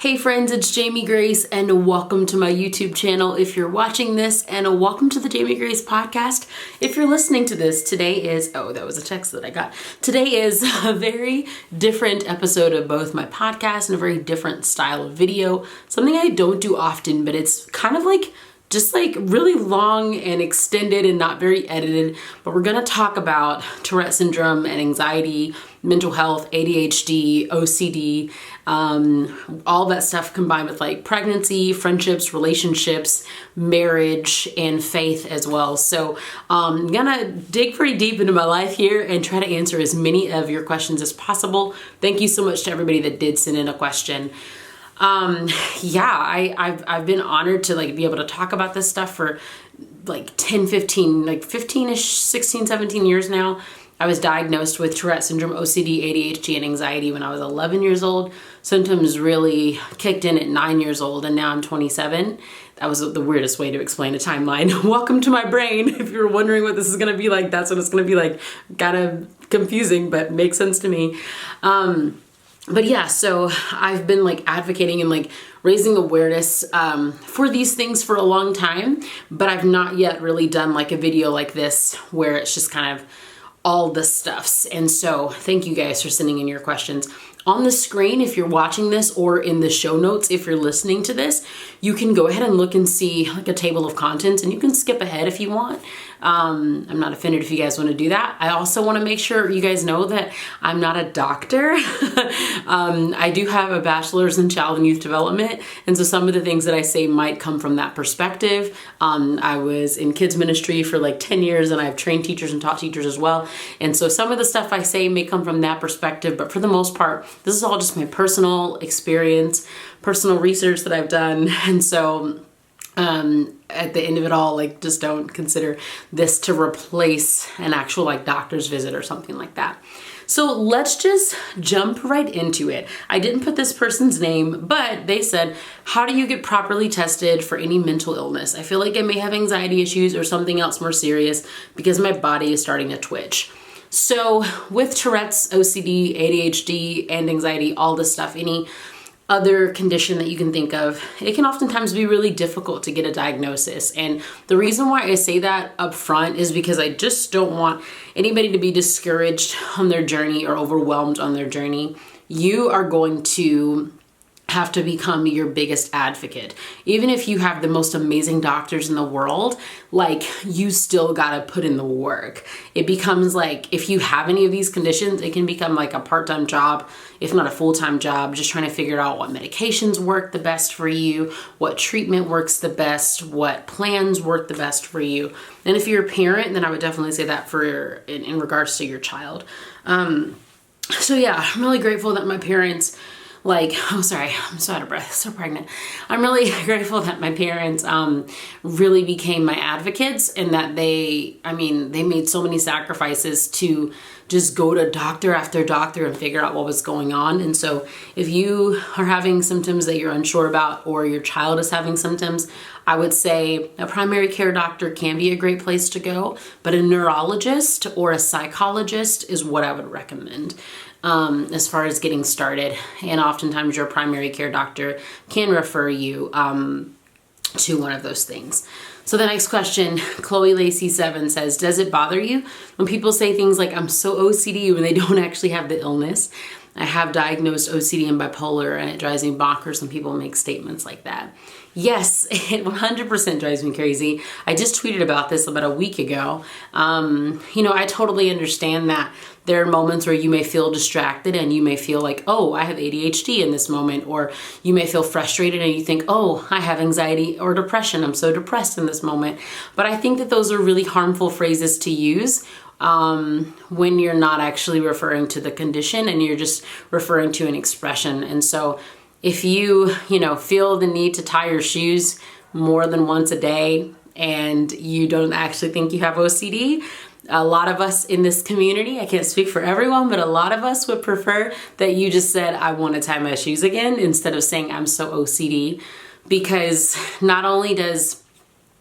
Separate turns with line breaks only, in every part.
Hey friends, it's Jamie Grace and welcome to my YouTube channel if you're watching this, and welcome to the Jamie Grace podcast if you're listening to this. Today is, oh, that was a text that I got. Today is a very different episode of both my podcast and a very different style of video. Something I don't do often, but it's kind of like just like really long and extended and not very edited. But we're gonna talk about Tourette Syndrome and anxiety, mental health, ADHD, OCD, all that stuff combined with like pregnancy, friendships, relationships, marriage, and faith as well. So I'm gonna dig pretty deep into my life here and try to answer as many of your questions as possible. Thank you so much to everybody that did send in a question. I've been honored to like be able to talk about this stuff for like 15-ish, 16, 17 years now. I was diagnosed with Tourette Syndrome, OCD, ADHD, and anxiety when I was 11 years old. Symptoms really kicked in at 9 years old, and now I'm 27. That was the weirdest way to explain a timeline. Welcome to my brain. If you're wondering what this is going to be like, that's what it's going to be like. Kind of confusing, but makes sense to me. But yeah, so I've been like advocating and like raising awareness for these things for a long time, but I've not yet really done like a video like this where it's just kind of all the stuffs. And so thank you guys for sending in your questions. On the screen, if you're watching this, or in the show notes, if you're listening to this, you can go ahead and look and see like a table of contents, and you can skip ahead if you want. I'm not offended if you guys want to do that. I also want to make sure you guys know that I'm not a doctor. I do have a bachelor's in child and youth development, and so some of the things that I say might come from that perspective. I was in kids ministry for like 10 years, and I've trained teachers and taught teachers as well. And so some of the stuff I say may come from that perspective, but for the most part, this is all just my personal experience, personal research that I've done. And so at the end of it all, like, just don't consider this to replace an actual like doctor's visit or something like that. So let's just jump right into it. I didn't put this person's name, but they said, how do you get properly tested for any mental illness? I feel like I may have anxiety issues or something else more serious because my body is starting to twitch. So with Tourette's, OCD, ADHD, and anxiety, all this stuff, any other condition that you can think of, it can oftentimes be really difficult to get a diagnosis. And the reason why I say that up front is because I just don't want anybody to be discouraged on their journey or overwhelmed on their journey. You are going to have to become your biggest advocate. Even if you have the most amazing doctors in the world, like, you still gotta put in the work. It becomes like, if you have any of these conditions, it can become like a part-time job, if not a full-time job, just trying to figure out what medications work the best for you, what treatment works the best, what plans work the best for you. And if you're a parent, then I would definitely say that for in regards to your child. So yeah, I'm really grateful that my parents, like, oh, sorry, I'm so out of breath, so pregnant. I'm really grateful that my parents really became my advocates, and that they made so many sacrifices to just go to doctor after doctor and figure out what was going on. And so if you are having symptoms that you're unsure about, or your child is having symptoms, I would say a primary care doctor can be a great place to go, but a neurologist or a psychologist is what I would recommend. As far as getting started. And oftentimes your primary care doctor can refer you to one of those things. So the next question, Chloe Lacey 7 says, does it bother you when people say things like, I'm so OCD, when they don't actually have the illness? I have diagnosed OCD and bipolar, and it drives me bonkers when people make statements like that. Yes, it 100% drives me crazy. I just tweeted about this about a week ago. I totally understand that there are moments where you may feel distracted and you may feel like, oh, I have ADHD in this moment, or you may feel frustrated and you think, oh, I have anxiety or depression. I'm so depressed in this moment. But I think that those are really harmful phrases to use when you're not actually referring to the condition and you're just referring to an expression. And so if you feel the need to tie your shoes more than once a day and you don't actually think you have OCD, a lot of us in this community, I can't speak for everyone, but a lot of us would prefer that you just said, I want to tie my shoes again, instead of saying I'm so OCD, because not only does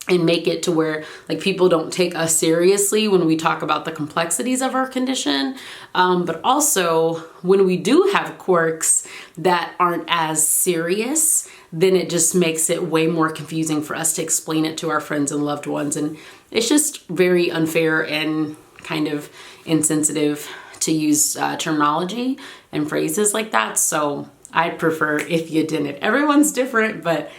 and make it to where like people don't take us seriously when we talk about the complexities of our condition. But also when we do have quirks that aren't as serious, then it just makes it way more confusing for us to explain it to our friends and loved ones. And it's just very unfair and kind of insensitive to use terminology and phrases like that. So I'd prefer if you didn't. Everyone's different, but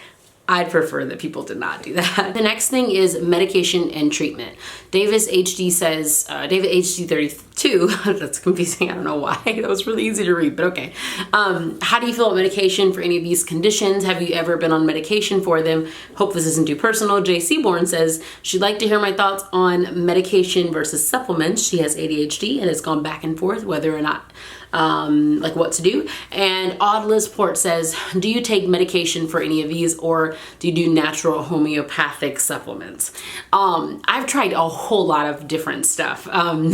I'd prefer that people did not do that. The next thing is medication and treatment. Davis HD says, David HD 32, that's confusing, I don't know why. That was really easy to read, but okay. How do you feel about medication for any of these conditions? Have you ever been on medication for them? Hope this isn't too personal. Jay Seaborn says, she'd like to hear my thoughts on medication versus supplements. She has ADHD and has gone back and forth whether or not like what to do. And Odd Liz Port says, do you take medication for any of these, or do you do natural homeopathic supplements? I've tried a whole lot of different stuff. I've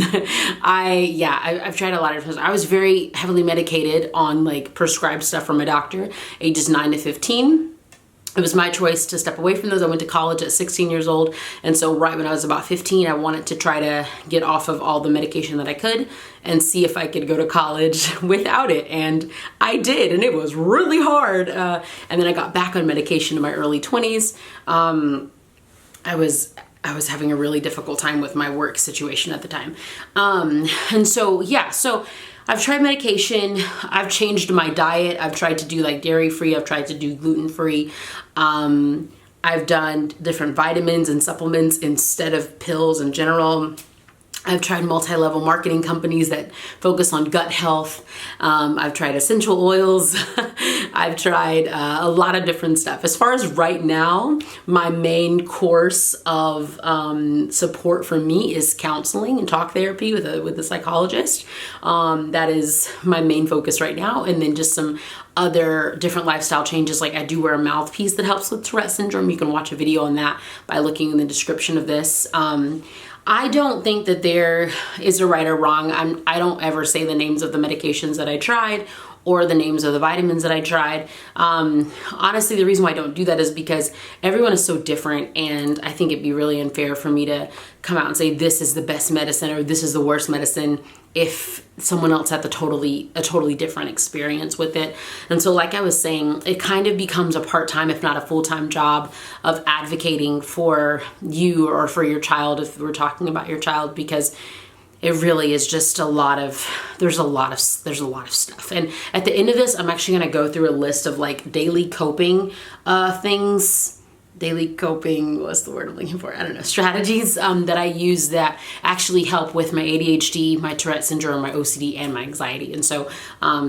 tried a lot of different stuff. I was very heavily medicated on like prescribed stuff from a doctor, ages 9 to 15. It was my choice to step away from those. I went to college at 16 years old. And so right when I was about 15, I wanted to try to get off of all the medication that I could and see if I could go to college without it. And I did, and it was really hard. And then I got back on medication in my early 20s. I was having a really difficult time with my work situation at the time. And so, yeah, so I've tried medication, I've changed my diet, I've tried to do like dairy-free, I've tried to do gluten-free. I've done different vitamins and supplements instead of pills in general. I've tried multi-level marketing companies that focus on gut health. I've tried essential oils. I've tried a lot of different stuff. As far as right now, my main course of support for me is counseling and talk therapy with a psychologist. That is my main focus right now. And then just some other different lifestyle changes. Like I do wear a mouthpiece that helps with Tourette syndrome. You can watch a video on that by looking in the description of this. I don't think that there is a right or wrong. I don't ever say the names of the medications that I tried or the names of the vitamins that I tried. Honestly, the reason why I don't do that is because everyone is so different, and I think it'd be really unfair for me to come out and say this is the best medicine or this is the worst medicine if someone else had a totally different experience with it. And so like I was saying, it kind of becomes a part-time, if not a full-time job of advocating for you or for your child, if we're talking about your child, because it really is just there's a lot of stuff. And at the end of this, I'm actually going to go through a list of like daily coping what's the word I'm looking for? I don't know, strategies that I use that actually help with my ADHD, my Tourette syndrome, my OCD, and my anxiety. And so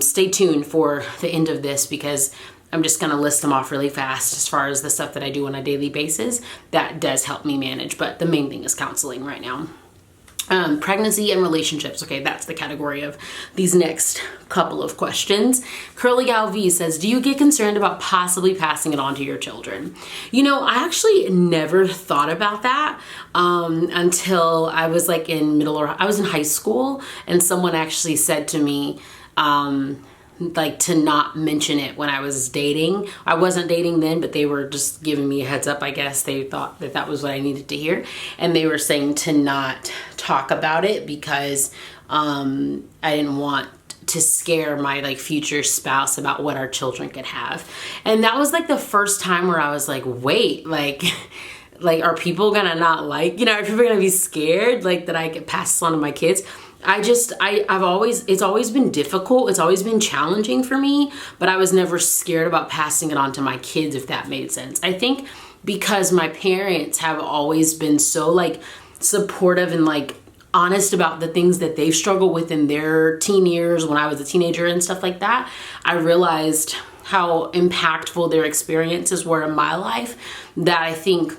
stay tuned for the end of this, because I'm just going to list them off really fast as far as the stuff that I do on a daily basis that does help me manage. But the main thing is counseling right now. Pregnancy and relationships. Okay, that's the category of these next couple of questions. Curly Gal V says, do you get concerned about possibly passing it on to your children? You know, I actually never thought about that until I was like I was in high school, and someone actually said to me, like to not mention it when I was dating. I wasn't dating then, but they were just giving me a heads up, I guess. They thought that that was what I needed to hear. And they were saying to not talk about it because I didn't want to scare my like future spouse about what our children could have. And that was like the first time where I was like, wait, like are people gonna not like, are people gonna be scared like that I could pass this on to my kids? It's always been difficult. It's always been challenging for me, but I was never scared about passing it on to my kids, if that made sense. I think because my parents have always been so like supportive and like honest about the things that they've struggled with in their teen years when I was a teenager and stuff like that, I realized how impactful their experiences were in my life, that I think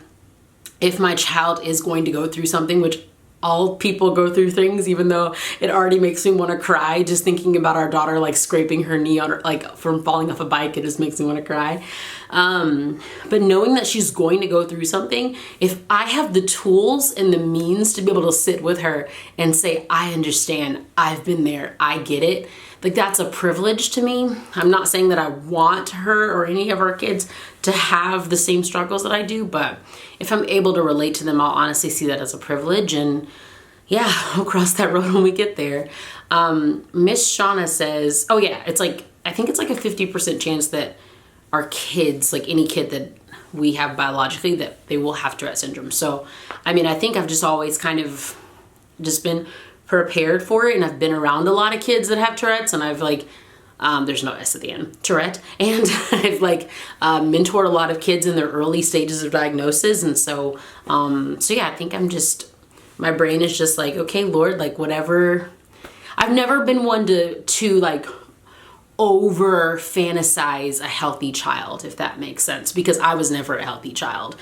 if my child is going to go through something, which all people go through things, even though it already makes me want to cry just thinking about our daughter like scraping her knee on her, like from falling off a bike, it just makes me want to cry. But knowing that she's going to go through something, if I have the tools and the means to be able to sit with her and say, I understand, I've been there, I get it, like that's a privilege to me. I'm not saying that I want her or any of our kids to have the same struggles that I do, but if I'm able to relate to them, I'll honestly see that as a privilege. And yeah, I'll cross that road when we get there. Miss Shauna says, oh yeah, it's like, I think it's like a 50% chance that our kids, like any kid that we have biologically, that they will have Tourette syndrome. So, I mean, I think I've just always kind of just been prepared for it, and I've been around a lot of kids that have Tourette's, and I've like, there's no S at the end, Tourette, and I've like mentored a lot of kids in their early stages of diagnosis, and so yeah, I think I'm just, my brain is just like, okay, Lord, like whatever. I've never been one to like over fantasize a healthy child, if that makes sense, because I was never a healthy child.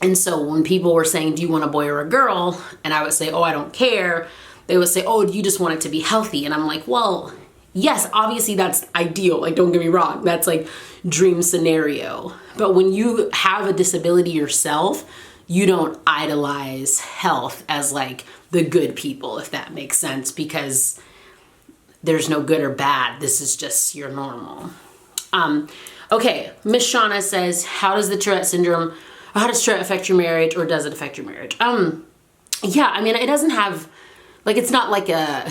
And so when people were saying, do you want a boy or a girl? And I would say, oh, I don't care. They would say, oh, you just want it to be healthy. And I'm like, well, yes, obviously that's ideal. Like, don't get me wrong. That's like dream scenario. But when you have a disability yourself, you don't idolize health as like the good people, if that makes sense, because there's no good or bad. This is just your normal. Okay, Miss Shauna says, how does Tourette affect your marriage, or does it affect your marriage? Yeah, I mean, it doesn't have, like, it's not like a,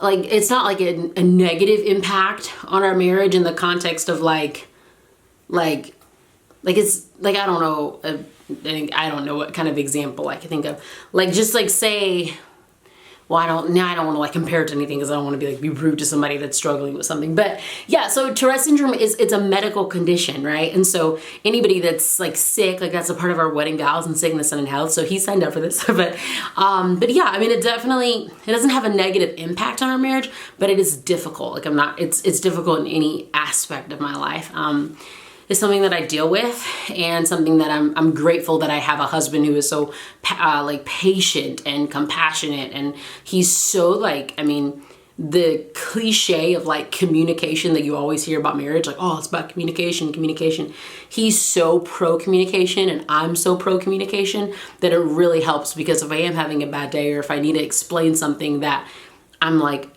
like, it's not like a negative impact on our marriage in the context of like it's like, I don't know what kind of example I could think of. Like, just like say, well, I don't want to like compare it to anything because I don't want to be rude to somebody that's struggling with something. But yeah, so Tourette syndrome it's a medical condition, right? And so anybody that's like sick, like that's a part of our wedding vows and sickness and in health. So he signed up for this. But yeah, I mean, it doesn't have a negative impact on our marriage, but it is difficult. Like it's difficult in any aspect of my life. Is something that I deal with, and something that I'm grateful that I have a husband who is so like patient and compassionate, and he's so like, I mean, the cliche of like communication that you always hear about marriage, like, oh, it's about communication. He's so pro communication, and I'm so pro communication that it really helps, because if I am having a bad day, or if I need to explain something that I'm like,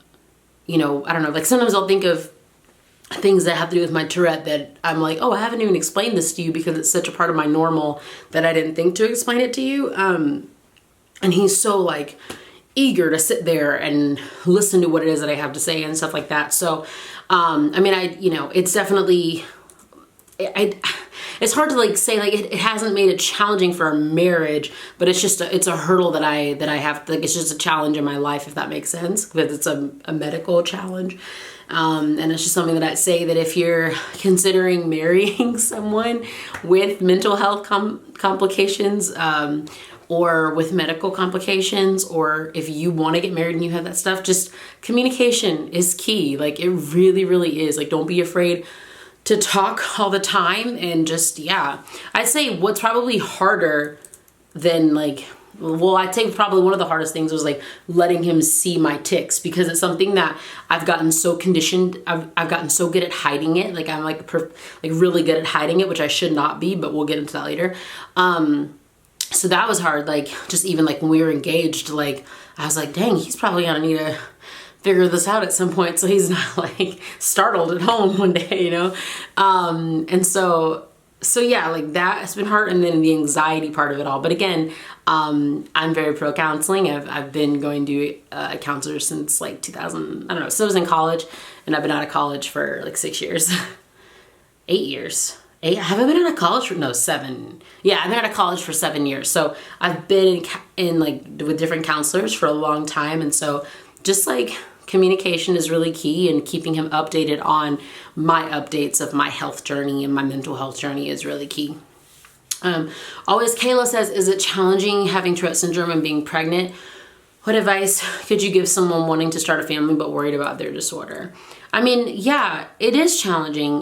you know, I don't know, like sometimes I'll think of things that have to do with my Tourette that I'm like, oh, I haven't even explained this to you because it's such a part of my normal that I didn't think to explain it to you. And he's so like eager to sit there and listen to what it is that I have to say and stuff like that. So, I mean, it's definitely, it's hard to like say, like it hasn't made it challenging for our marriage, but it's just it's a hurdle that I have, like, it's just a challenge in my life, if that makes sense, because it's a medical challenge. And it's just something that I say that if you're considering marrying someone with mental health complications, or with medical complications, or if you want to get married and you have that stuff, just communication is key. Like, it really, really is. Like, don't be afraid to talk all the time, and just, yeah. I'd say what's probably harder than like, well, I'd say probably one of the hardest things was like letting him see my tics, because it's something that I've gotten so conditioned. I've gotten so good at hiding it. Like, I'm like really good at hiding it, which I should not be, but we'll get into that later. So that was hard. Like, just even like when we were engaged, like I was like, dang, he's probably gonna need to figure this out at some point, so he's not like startled at home one day, you know? And so yeah, like that has been hard. And then the anxiety part of it all. But again, I'm very pro counseling. I've been going to a counselor since like 2000, I don't know. So I was in college, and I've been out of college for like 6 years, 8 years. Have I been out of college for, no, 7. Yeah, I've been out of college for 7 years. So I've been in like with different counselors for a long time. And so just like communication is really key, and keeping him updated on my updates of my health journey and my mental health journey is really key. Always Kayla says, is it challenging having Tourette syndrome and being pregnant? What advice could you give someone wanting to start a family but worried about their disorder? I mean, yeah, it is challenging,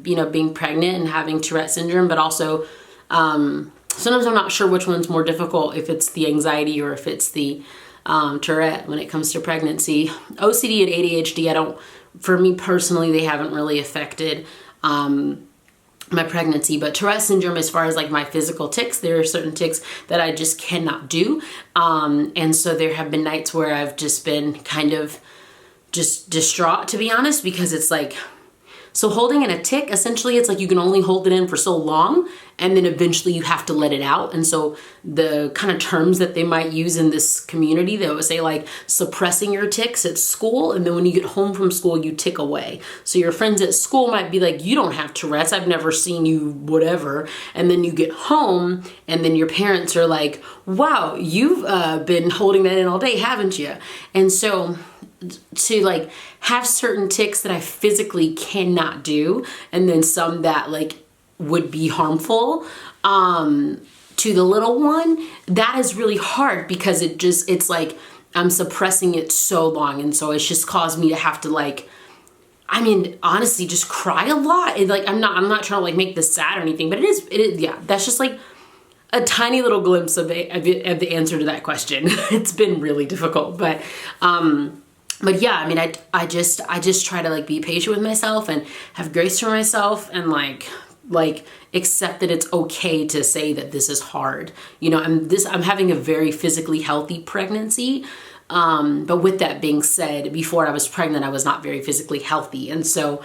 being pregnant and having Tourette syndrome, but also sometimes I'm not sure which one's more difficult, if it's the anxiety or if it's the Tourette when it comes to pregnancy. OCD and ADHD, for me personally, they haven't really affected my pregnancy, but Tourette syndrome, as far as like my physical tics, there are certain tics that I just cannot do. And so there have been nights where I've just been kind of just distraught, to be honest, because it's like, so holding in a tic, essentially, it's like you can only hold it in for so long, and then eventually you have to let it out. And so the kind of terms that they might use in this community, they would say like suppressing your tics at school, and then when you get home from school, you tic away. So your friends at school might be like, you don't have Tourette's, I've never seen you, whatever. And then you get home, and then your parents are like, wow, you've been holding that in all day, haven't you? And so to like have certain tics that I physically cannot do, and then some that like would be harmful to the little one, that is really hard because it's like I'm suppressing it so long, and so it's just caused me to have to like, I mean, honestly, just cry a lot. And like I'm not trying to like make this sad or anything, but it is yeah, that's just like a tiny little glimpse of the answer to that question. It's been really difficult, but yeah, I mean, I just try to like be patient with myself and have grace for myself, and like accept that it's okay to say that this is hard. You know, I'm having a very physically healthy pregnancy. But with that being said, before I was pregnant, I was not very physically healthy. And so,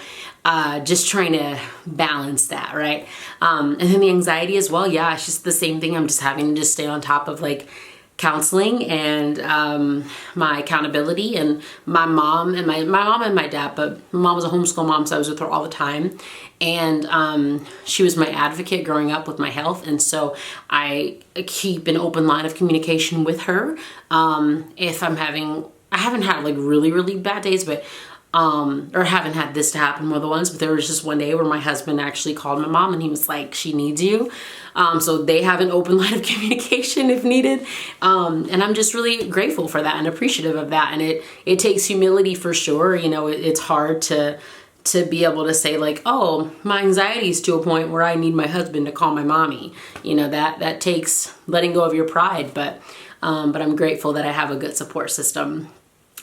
just trying to balance that, right? And then the anxiety as well. Yeah, it's just the same thing. I'm just having to just stay on top of like counseling and my accountability, and my mom and my dad, but my mom was a homeschool mom, so I was with her all the time. And she was my advocate growing up with my health, and so I keep an open line of communication with her. If I haven't had like really, really bad days, but or haven't had this to happen more than once, but there was just one day where my husband actually called my mom and he was like, she needs you. So they have an open line of communication if needed. And I'm just really grateful for that and appreciative of that. And it takes humility for sure. You know, it's hard to be able to say like, oh, my anxiety is to a point where I need my husband to call my mommy. You know, that takes letting go of your pride, but I'm grateful that I have a good support system.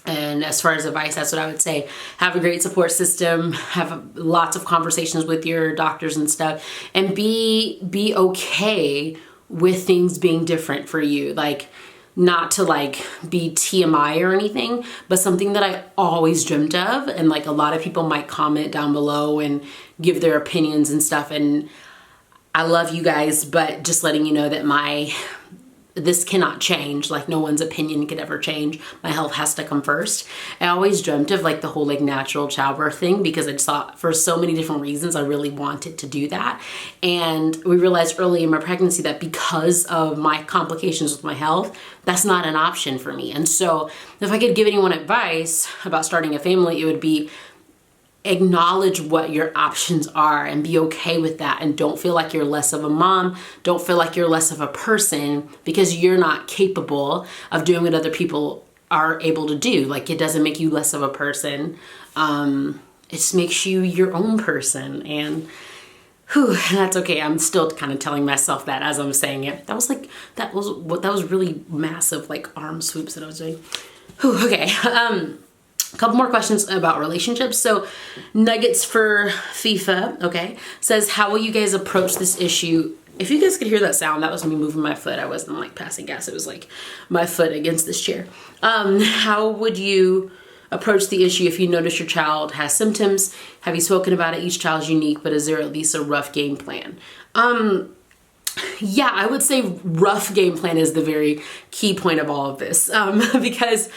And as far as advice, that's what I would say. Have a great support system, have lots of conversations with your doctors and stuff, and be okay with things being different for you. Like, not to like be TMI or anything, but something that I always dreamt of. And like a lot of people might comment down below and give their opinions and stuff. And I love you guys, but just letting you know that this cannot change. Like, no one's opinion could ever change. My health has to come first. I always dreamt of like the whole like natural childbirth thing, because I just thought for so many different reasons I really wanted to do that. And we realized early in my pregnancy that because of my complications with my health, that's not an option for me. And so if I could give anyone advice about starting a family, it would be acknowledge what your options are and be okay with that, and don't feel like you're less of a mom, don't feel like you're less of a person because you're not capable of doing what other people are able to do. Like, it doesn't make you less of a person. It just makes you your own person, and that's okay. I'm still kind of telling myself that as I'm saying it. That was really massive like arm swoops that I was doing. Okay. A couple more questions about relationships. So Nuggets for FIFA, okay, says, how will you guys approach this issue? If you guys could hear that sound, that was me moving my foot. I wasn't like passing gas. It was like my foot against this chair. How would you approach the issue if you notice your child has symptoms? Have you spoken about it? Each child's unique, but is there at least a rough game plan? Yeah, I would say rough game plan is the very key point of all of this, because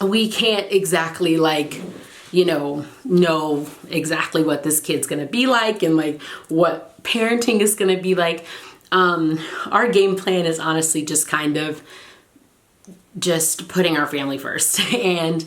we can't exactly like, know exactly what this kid's gonna be like and like what parenting is gonna be like. Our game plan is honestly just kind of just putting our family first. And,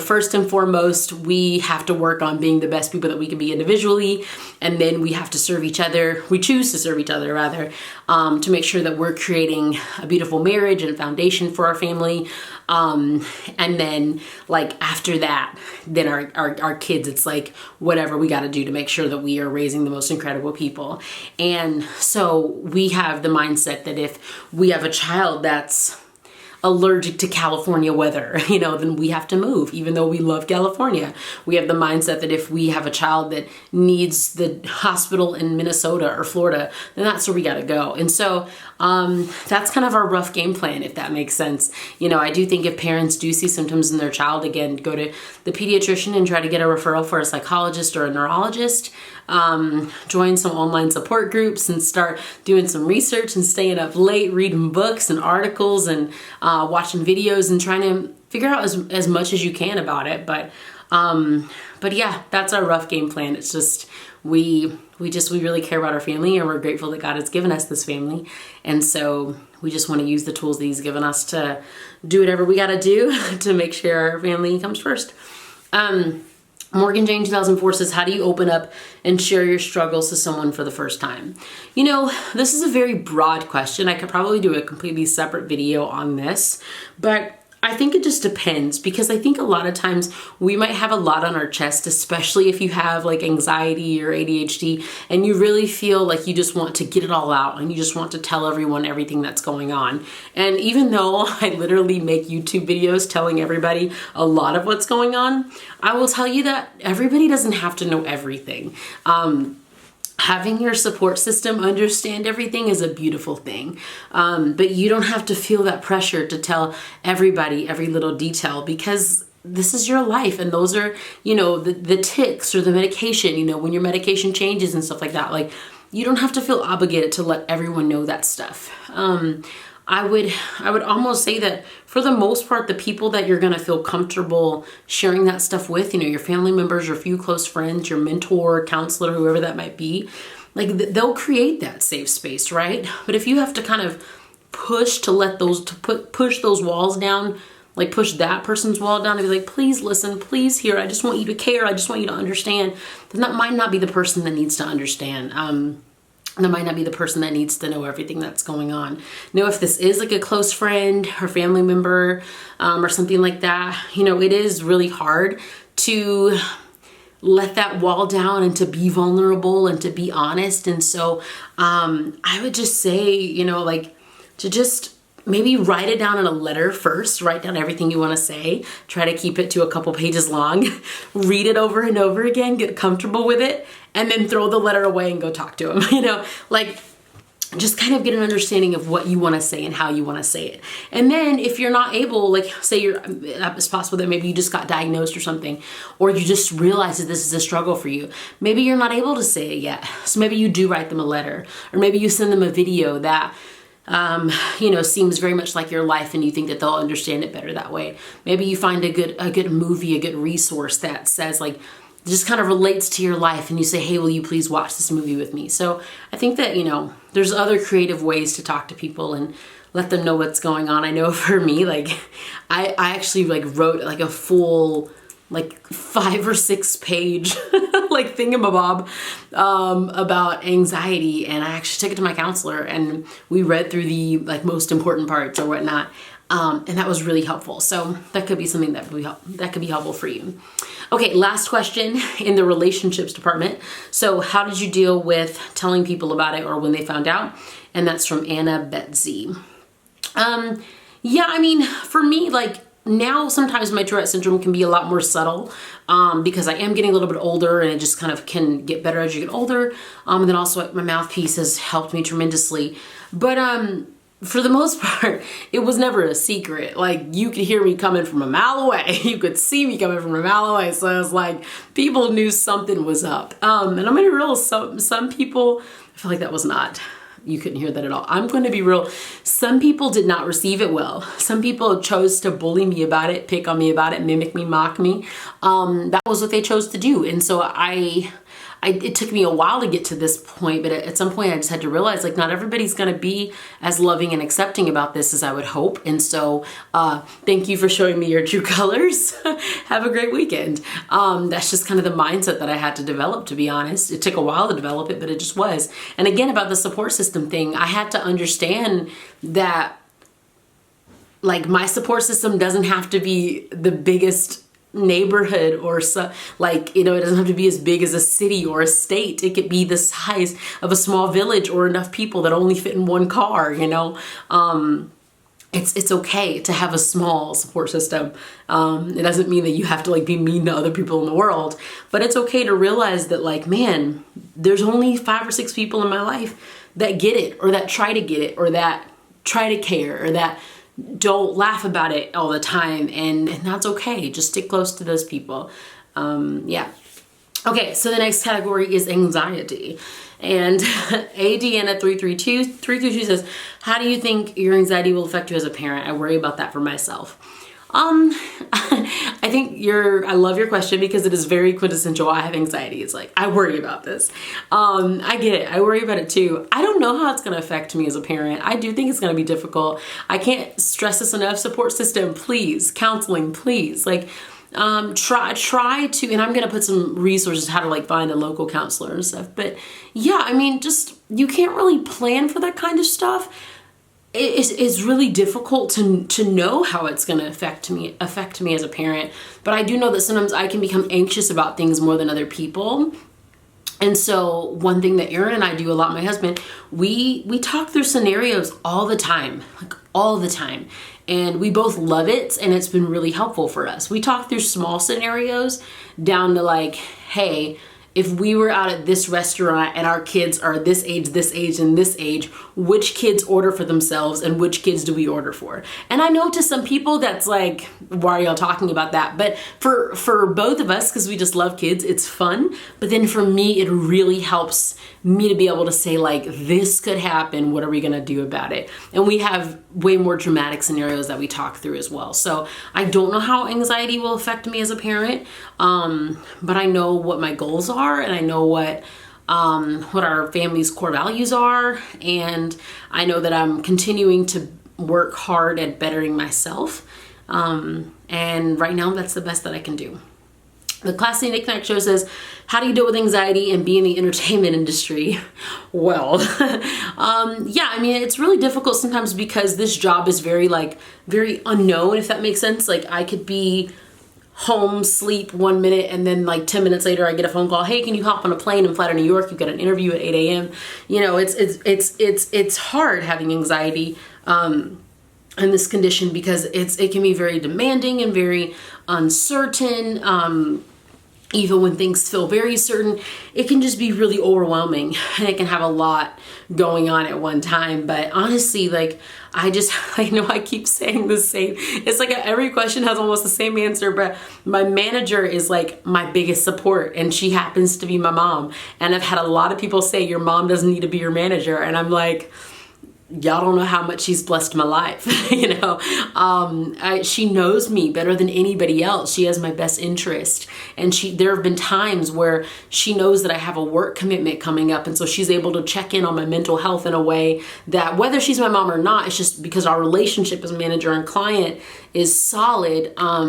first and foremost, we have to work on being the best people that we can be individually. And then we have to serve each other. We choose to serve each other rather, to make sure that we're creating a beautiful marriage and foundation for our family. And then like after that, then our kids, it's like whatever we got to do to make sure that we are raising the most incredible people. And so we have the mindset that if we have a child that's allergic to California weather, then we have to move, even though we love California. We have the mindset that if we have a child that needs the hospital in Minnesota or Florida, then that's where we got to go. And so that's kind of our rough game plan, if that makes sense. I do think if parents do see symptoms in their child, again, go to the pediatrician and try to get a referral for a psychologist or a neurologist. Join some online support groups and start doing some research and staying up late, reading books and articles and watching videos and trying to figure out as much as you can about it. But yeah, that's our rough game plan. It's just we really care about our family, and we're grateful that God has given us this family. And so we just want to use the tools that He's given us to do whatever we got to do to make sure our family comes first. Morgan Jane 2004 says, how do you open up and share your struggles to someone for the first time? This is a very broad question. I could probably do a completely separate video on this, but I think it just depends, because I think a lot of times we might have a lot on our chest, especially if you have like anxiety or ADHD and you really feel like you just want to get it all out and you just want to tell everyone everything that's going on. And even though I literally make YouTube videos telling everybody a lot of what's going on, I will tell you that everybody doesn't have to know everything. Having your support system understand everything is a beautiful thing. But you don't have to feel that pressure to tell everybody every little detail, because this is your life. And those are, the tics or the medication, when your medication changes and stuff like that. Like, you don't have to feel obligated to let everyone know that stuff. I would almost say that for the most part, the people that you're going to feel comfortable sharing that stuff with, your family members, your few close friends, your mentor, counselor, whoever that might be, like they'll create that safe space, right? But if you have to kind of push push those walls down, like push that person's wall down and be like, please listen, please hear, I just want you to care, I just want you to understand, then that might not be the person that needs to understand. That might not be the person that needs to know everything that's going on. If this is like a close friend or family member or something like that, it is really hard to let that wall down and to be vulnerable and to be honest. And so I would just say, to just maybe write it down in a letter first. Write down everything you want to say. Try to keep it to a couple pages long. Read it over and over again. Get comfortable with it. And then throw the letter away and go talk to him. Just kind of get an understanding of what you want to say and how you want to say it. And then if you're not able, say it's possible that maybe you just got diagnosed or something, or you just realize that this is a struggle for you. Maybe you're not able to say it yet. So maybe you do write them a letter, or maybe you send them a video that seems very much like your life and you think that they'll understand it better that way. Maybe you find a good movie, a good resource that says just kind of relates to your life, and you say, hey, will you please watch this movie with me? So I think that, there's other creative ways to talk to people and let them know what's going on. I know for me, I actually wrote a full 5 or 6 page thingamabob about anxiety, and I actually took it to my counselor and we read through the most important parts or whatnot. And that was really helpful. So that could be something that could be helpful for you. Okay, last question in the relationships department. So how did you deal with telling people about it or when they found out? And that's from Anna Betsy. For me, now sometimes my Tourette syndrome can be a lot more subtle because I am getting a little bit older, and it just kind of can get better as you get older. And then also my mouthpiece has helped me tremendously. But for the most part, it was never a secret. You could hear me coming from a mile away. You could see me coming from a mile away. So it was people knew something was up. And I'm going to be real, some people, I feel like that was not, you couldn't hear that at all. I'm going to be real. Some people did not receive it well. Some people chose to bully me about it, pick on me about it, mimic me, mock me. That was what they chose to do. And so it took me a while to get to this point, but at some point I just had to realize not everybody's going to be as loving and accepting about this as I would hope. And so thank you for showing me your true colors. Have a great weekend. That's just kind of the mindset that I had to develop, to be honest. It took a while to develop it, but it just was. And again, about the support system thing, I had to understand that my support system doesn't have to be the biggest neighborhood or it doesn't have to be as big as a city or a state. It could be the size of a small village or enough people that only fit in one car, it's okay to have a small support system. It doesn't mean that you have to like be mean to other people in the world, but it's okay to realize that like, man, there's only 5 or 6 people in my life that get it, or that try to get it, or that try to care, or that don't laugh about it all the time. And that's okay. Just stick close to those people. Yeah. Okay, so the next category is anxiety. And ADN at 332 says, how do you think your anxiety will affect you as a parent? I worry about that for myself. I think I love your question because it is very quintessential. I have anxiety. It's like, I worry about this. I get it. I worry about it too. I don't know how it's going to affect me as a parent. I do think it's going to be difficult. I can't stress this enough. Support system, please. Counseling, please. Like, try to, and I'm going to put some resources how to like find a local counselor and stuff. But yeah, I mean, just, you can't really plan for that kind of stuff. It's really difficult to know how it's going to affect me as a parent. But I do know that sometimes I can become anxious about things more than other people. And so one thing that Aaron and I do a lot, my husband, we talk through scenarios all the time, like all the time. And we both love it, and it's been really helpful for us. We talk through small scenarios down to like, hey, if we were out at this restaurant and our kids are this age, and this age, which kids order for themselves and which kids do we order for? And I know to some people that's like, why are y'all talking about that? But for both of us, because we just love kids, it's fun. But then for me, it really helps me to be able to say like, this could happen. What are we gonna do about it? And we have way more dramatic scenarios that we talk through as well. So I don't know how anxiety will affect me as a parent, but I know what my goals are, and I know what our family's core values are, and I know that I'm continuing to work hard at bettering myself, and right now that's the best that I can do. The Classy Knickknack Show says, how do you deal with anxiety and be in the entertainment industry? Well, yeah, I mean, it's really difficult sometimes because this job is very unknown, if that makes sense. Like, I could be home, sleep 1 minute, and then like 10 minutes later I get a phone call, hey, can you hop on a plane and fly to New York? You've got an interview at 8 a.m. You know, it's hard having anxiety in this condition because it can be very demanding and very uncertain. Even when things feel very certain, it can just be really overwhelming, and it can have a lot going on at one time. But honestly, like, I know I keep saying the same. It's like every question has almost the same answer, but my manager is like my biggest support, and she happens to be my mom. And I've had a lot of people say, your mom doesn't need to be your manager. And I'm like, y'all don't know how much she's blessed my life. You know, she knows me better than anybody else. She has my best interest, and there have been times where she knows that I have a work commitment coming up, and so she's able to check in on my mental health in a way that, whether she's my mom or not, it's just because our relationship as manager and client is solid. I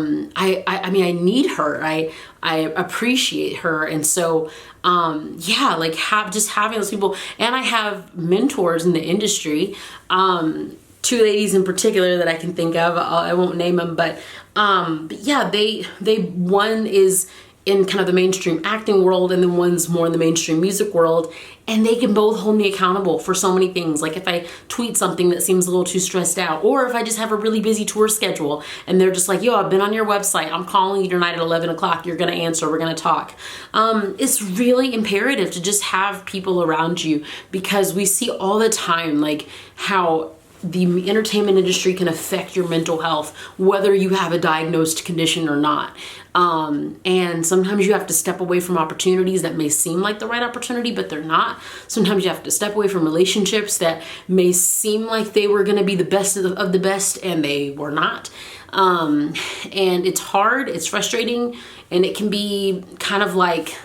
mean, I need her. I appreciate her, and so yeah, like having those people. And I have mentors in the industry, 2 ladies in particular that I can think of. I won't name them, but yeah, one is in kind of the mainstream acting world, and then one's more in the mainstream music world, and they can both hold me accountable for so many things. Like if I tweet something that seems a little too stressed out, or if I just have a really busy tour schedule and they're just like, yo, I've been on your website, I'm calling you tonight at 11 o'clock, you're gonna answer, we're gonna talk. It's really imperative to just have people around you, because we see all the time like how the entertainment industry can affect your mental health, whether you have a diagnosed condition or not. And sometimes you have to step away from opportunities that may seem like the right opportunity, but they're not. Sometimes you have to step away from relationships that may seem like they were going to be the best of the best, and they were not. And it's hard, it's frustrating, and it can be kind of like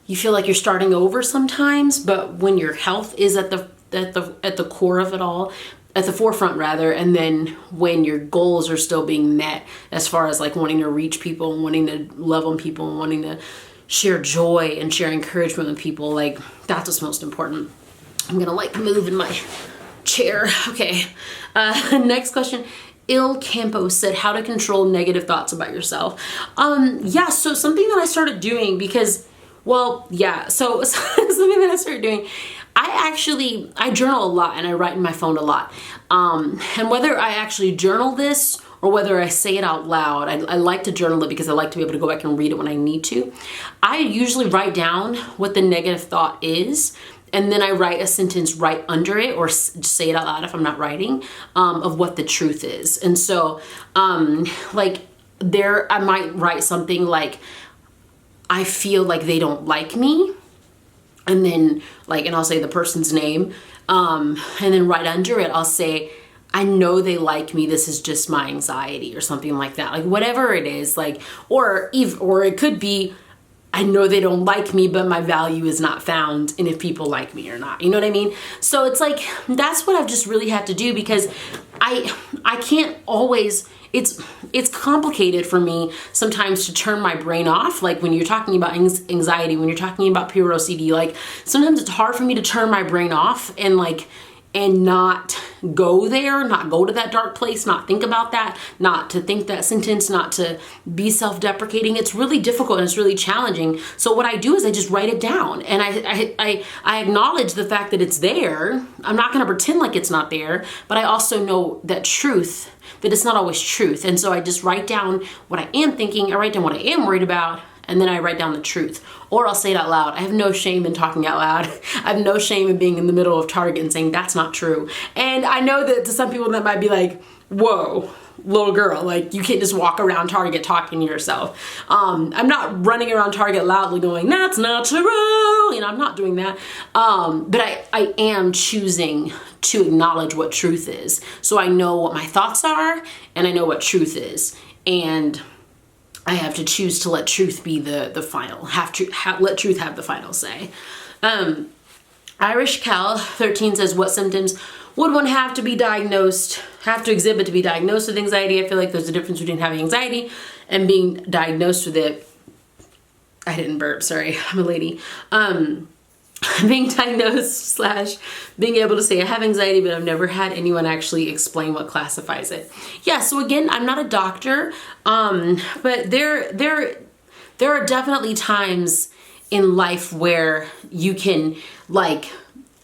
you feel like you're starting over sometimes, but when your health is at the core of it all, at the forefront rather, and then when your goals are still being met as far as like wanting to reach people and wanting to love on people and wanting to share joy and share encouragement with people, like that's what's most important. I'm gonna like move in my chair. Okay, next question. Il Campo said, how to control negative thoughts about yourself. Yeah, so something that I started doing because, well, yeah, so something that I started doing, I journal a lot and I write in my phone a lot. And whether I actually journal this or whether I say it out loud, I like to journal it because I like to be able to go back and read it when I need to. I usually write down what the negative thought is, and then I write a sentence right under it, or say it out loud if I'm not writing, of what the truth is. And so, like I might write something like, I feel like they don't like me. And then and I'll say the person's name. And then right under it, I'll say, I know they like me. This is just my anxiety, or something like that. Like whatever it is, or it could be, I know they don't like me, but my value is not found in if people like me or not. You know what I mean? So it's like, that's what I've just really had to do, because I can't always, it's complicated for me sometimes to turn my brain off. Like when you're talking about anxiety, when you're talking about pure OCD, like sometimes it's hard for me to turn my brain off and not go there, not go to that dark place, not think about that, not to think that sentence, not to be self-deprecating. It's really difficult and it's really challenging. So what I do is I just write it down, and I acknowledge the fact that it's there. I'm not gonna pretend like it's not there, but I also know that it's not always truth. And so I just write down what I am thinking, I write down what I am worried about, and then I write down the truth. Or I'll say it out loud. I have no shame in talking out loud. I have no shame in being in the middle of Target and saying that's not true. And I know that to some people that might be like, whoa, little girl, like you can't just walk around Target talking to yourself. I'm not running around Target loudly going, that's not true. I'm not doing that. But I am choosing to acknowledge what truth is. So I know what my thoughts are, and I know what truth is. And I have to choose to let truth be the final, let truth have the final say. Irish Cal 13 says, what symptoms would one have to exhibit to be diagnosed with anxiety? I feel like there's a difference between having anxiety and being diagnosed with it. I didn't burp, sorry, I'm a lady. Being diagnosed / being able to say I have anxiety, but I've never had anyone actually explain what classifies it. Yeah, so again, I'm not a doctor, but there are definitely times in life where you can,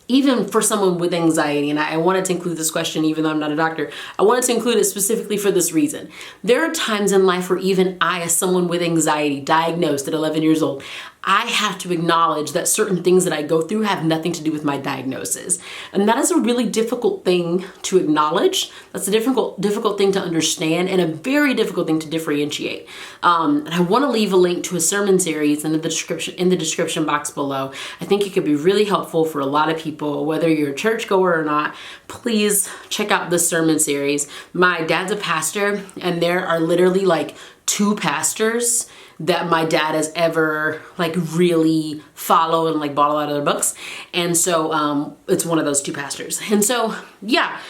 even for someone with anxiety, and I wanted to include this question even though I'm not a doctor, I wanted to include it specifically for this reason. There are times in life where even I, as someone with anxiety, diagnosed at 11 years old, I have to acknowledge that certain things that I go through have nothing to do with my diagnosis. And that is a really difficult thing to acknowledge. That's a difficult thing to understand, and a very difficult thing to differentiate. And I want to leave a link to a sermon series in the description box below. I think it could be really helpful for a lot of people, whether you're a churchgoer or not. Please check out this sermon series. My dad's a pastor, and there are literally 2 pastors that my dad has ever really followed and bought a lot of their books. And so it's one of those 2 pastors. And so, yeah,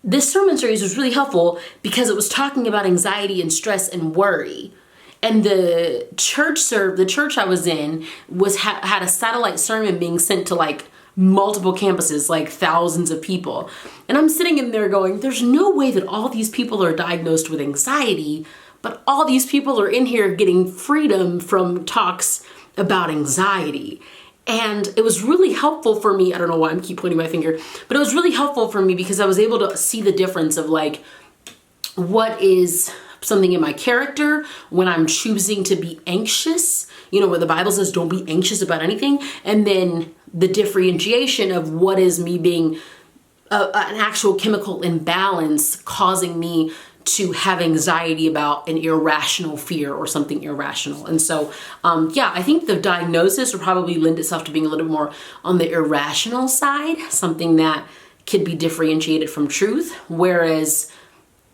this sermon series was really helpful because it was talking about anxiety and stress and worry. And the church I was in had a satellite sermon being sent to multiple campuses, thousands of people. And I'm sitting in there going, there's no way that all these people are diagnosed with anxiety, but all these people are in here getting freedom from talks about anxiety. And it was really helpful for me. I don't know why I keep pointing my finger, but it was really helpful for me because I was able to see the difference of what is something in my character when I'm choosing to be anxious, where the Bible says don't be anxious about anything. And then the differentiation of what is me being an actual chemical imbalance causing me to have anxiety about an irrational fear or something irrational. And so, yeah, I think the diagnosis would probably lend itself to being a little bit more on the irrational side, something that could be differentiated from truth, whereas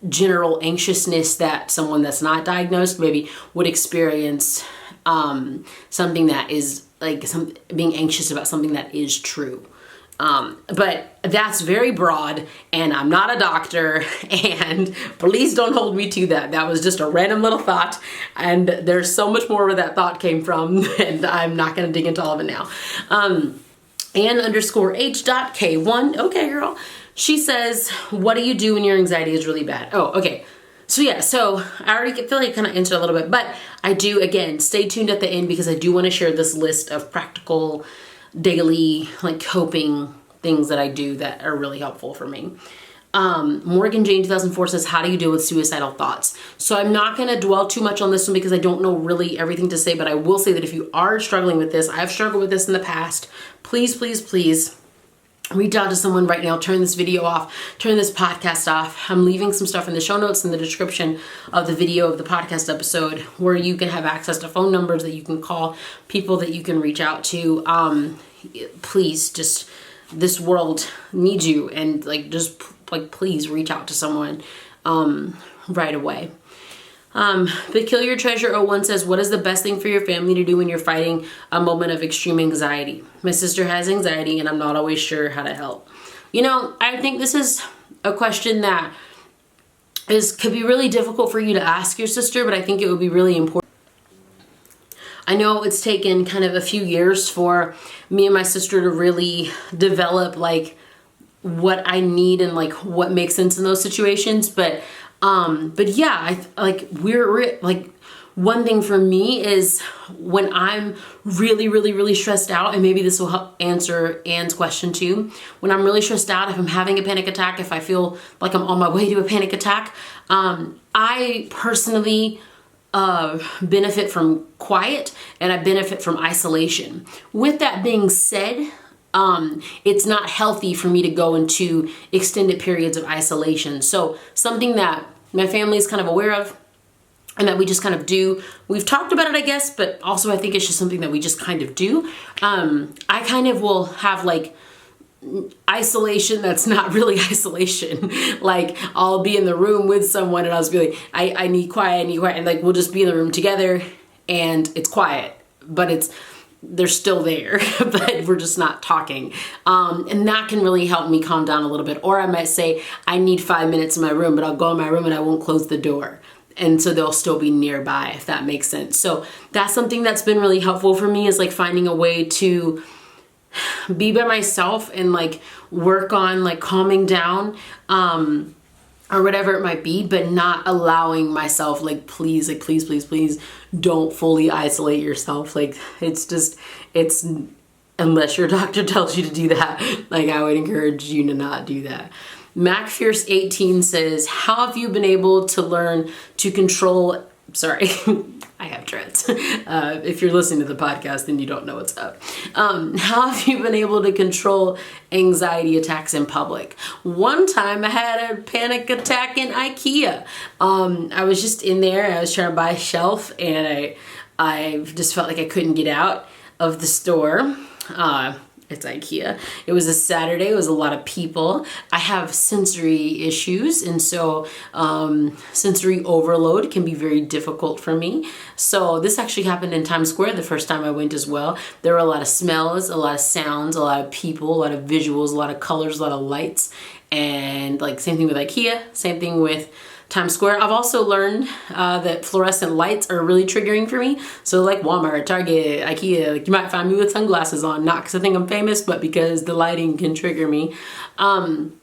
general anxiousness that someone that's not diagnosed maybe would experience something that is being anxious about something that is true. But that's very broad, and I'm not a doctor, and please don't hold me to that. That was just a random little thought, and there's so much more where that thought came from, and I'm not going to dig into all of it now. Ann_H.K1, okay girl, she says, what do you do when your anxiety is really bad? Oh, okay. So yeah, so I already feel like I kind of answered a little bit, but I do, again, stay tuned at the end because I do want to share this list of practical daily like coping things that I do that are really helpful for me. Morgan Jane 2004 says, how do you deal with suicidal thoughts? So I'm not going to dwell too much on this one because I don't know really everything to say, but I will say that if you are struggling with this, I've struggled with this in the past, please, please, please reach out to someone right now. Turn this video off, turn this podcast off. I'm leaving some stuff in the show notes in the description of the video of the podcast episode where you can have access to phone numbers that you can call, people that you can reach out to. Please, just, this world needs you, and like, just like, please reach out to someone right away. Peculiar Treasure 01 says, what is the best thing for your family to do when you're fighting a moment of extreme anxiety? My sister has anxiety and I'm not always sure how to help. You know, I think this is a question that could be really difficult for you to ask your sister, but I think it would be really important. I know it's taken kind of a few years for me and my sister to really develop like what I need and like what makes sense in those situations. But yeah, we're like, one thing for me is when I'm really, really, really stressed out, and maybe this will help answer Anne's question too. When I'm really stressed out, if I'm having a panic attack, if I feel like I'm on my way to a panic attack, I personally benefit from quiet, and I benefit from isolation. With that being said, it's not healthy for me to go into extended periods of isolation. So something that my family is kind of aware of and that we just kind of do. We've talked about it, I guess, but also I think it's just something that we just kind of do. I kind of will have like isolation that's not really isolation. Like I'll be in the room with someone and I'll just be like, I need quiet, and like we'll just be in the room together and it's quiet, but they're still there, but we're just not talking. And that can really help me calm down a little bit. Or I might say, I need 5 minutes in my room, but I'll go in my room and I won't close the door. And so they'll still be nearby, if that makes sense. So that's something that's been really helpful for me, is like finding a way to be by myself and like work on like calming down, or whatever it might be, but not allowing myself, like, please, don't fully isolate yourself. Like, it's unless your doctor tells you to do that, like, I would encourage you to not do that. MacFierce18 says, how have you been able to learn to control, sorry, I have Tourette's. If you're listening to the podcast, then you don't know what's up. How have you been able to control anxiety attacks in public? One time I had a panic attack in IKEA. I was just in there, I was trying to buy a shelf, and I just felt like I couldn't get out of the store. It's IKEA. It was a Saturday. It was a lot of people. I have sensory issues, and so sensory overload can be very difficult for me. So this actually happened in Times Square the first time I went as well. There were a lot of smells, a lot of sounds, a lot of people, a lot of visuals, a lot of colors, a lot of lights, and like same thing with IKEA, same thing with Times Square. I've also learned that fluorescent lights are really triggering for me. So like Walmart, Target, IKEA, like you might find me with sunglasses on, not because I think I'm famous, but because the lighting can trigger me. And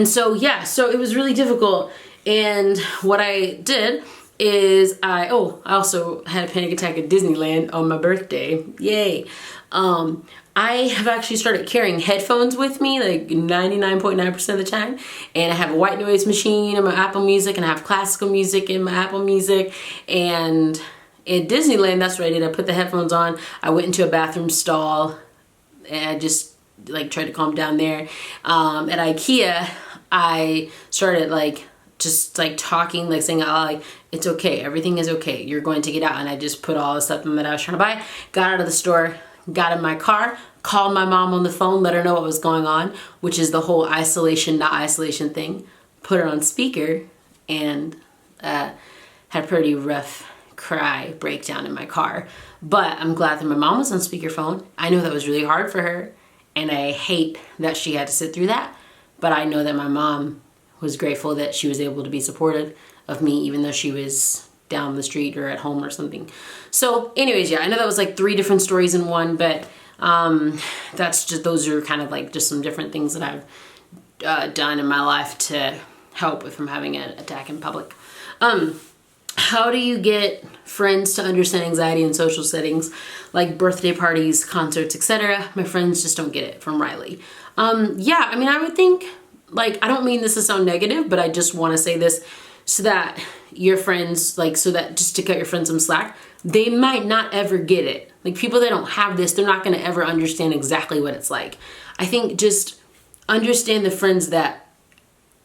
so, yeah, so it was really difficult. And what I did is I also had a panic attack at Disneyland on my birthday. Yay. I have actually started carrying headphones with me like 99.9% of the time, and I have a white noise machine in my Apple Music, and I have classical music in my Apple Music. And at Disneyland, that's what I did. I put the headphones on, I went into a bathroom stall, and I just like tried to calm down there. At IKEA, I started like just like talking, like saying, like, it's okay, everything is okay, you're going to get out. And I just put all the stuff that I was trying to buy, got out of the store, got in my car, called my mom on the phone, let her know what was going on, which is the whole isolation, not isolation thing. Put her on speaker, and had a pretty rough cry breakdown in my car. But I'm glad that my mom was on speakerphone. I know that was really hard for her, and I hate that she had to sit through that. But I know that my mom was grateful that she was able to be supportive of me, even though she was down the street or at home or something. So anyways, yeah, I know that was like 3 different stories in one, but that's just, those are kind of like just some different things that I've done in my life to help with from having an attack in public. How do you get friends to understand anxiety in social settings like birthday parties, concerts, etc.? My friends just don't get it, from Riley. Yeah, I mean, I would think, like, I don't mean this to sound negative, but I just want to say this so that your friends, like, so that just to cut your friends some slack, they might not ever get it. Like, people that don't have this, they're not going to ever understand exactly what it's like. I think just understand the friends that,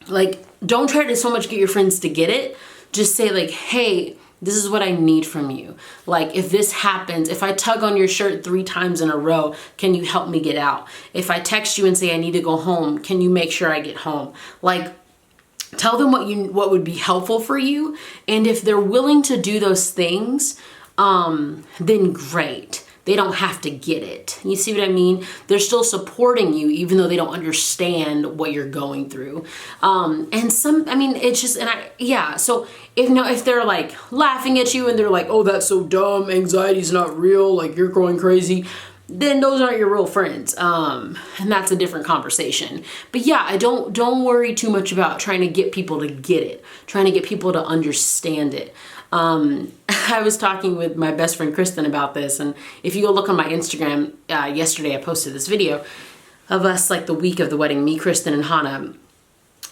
like, don't try to so much get your friends to get it. Just say, like, hey, this is what I need from you. Like, if this happens, if I tug on your shirt 3 times in a row, can you help me get out? If I text you and say I need to go home, can you make sure I get home? Like, tell them what would be helpful for you. And if they're willing to do those things, then great. They don't have to get it. You see what I mean? They're still supporting you even though they don't understand what you're going through. And some, I mean, it's just, so if they're like laughing at you and they're like, oh, that's so dumb, anxiety's not real, like you're going crazy, then those aren't your real friends. And that's a different conversation. But yeah, I don't worry too much about trying to get people to get it, trying to get people to understand it. I was talking with my best friend Kristen about this, and if you go look on my Instagram, yesterday I posted this video of us, like the week of the wedding, me, Kristen, and Hannah.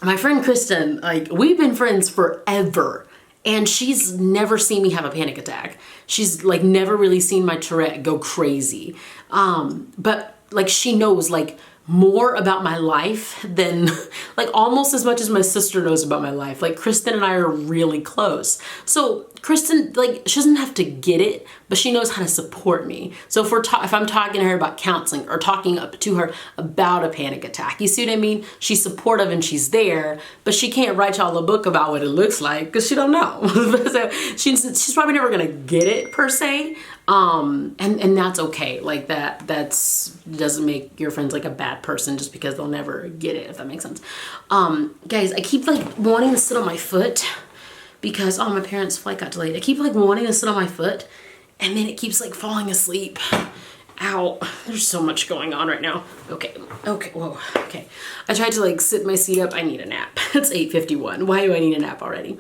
My friend Kristen, like, we've been friends forever, and she's never seen me have a panic attack. She's like never really seen my Tourette go crazy. But like, she knows like more about my life than, like, almost as much as my sister knows about my life. Like, Kristen and I are really close. So Kristen, like, she doesn't have to get it, but she knows how to support me. So if I'm talking to her about counseling or talking up to her about a panic attack, you see what I mean? She's supportive and she's there, but she can't write y'all a book about what it looks like because she don't know. So she's probably never gonna get it per se. And that's okay. Like, doesn't make your friends like a bad person just because they'll never get it, if that makes sense. Guys, I keep like wanting to sit on my foot because, my parents' flight got delayed. I keep like wanting to sit on my foot and then it keeps like falling asleep. Ow, there's so much going on right now. Okay, whoa, okay. I tried to like sit my seat up. I need a nap. It's 8:51. Why do I need a nap already?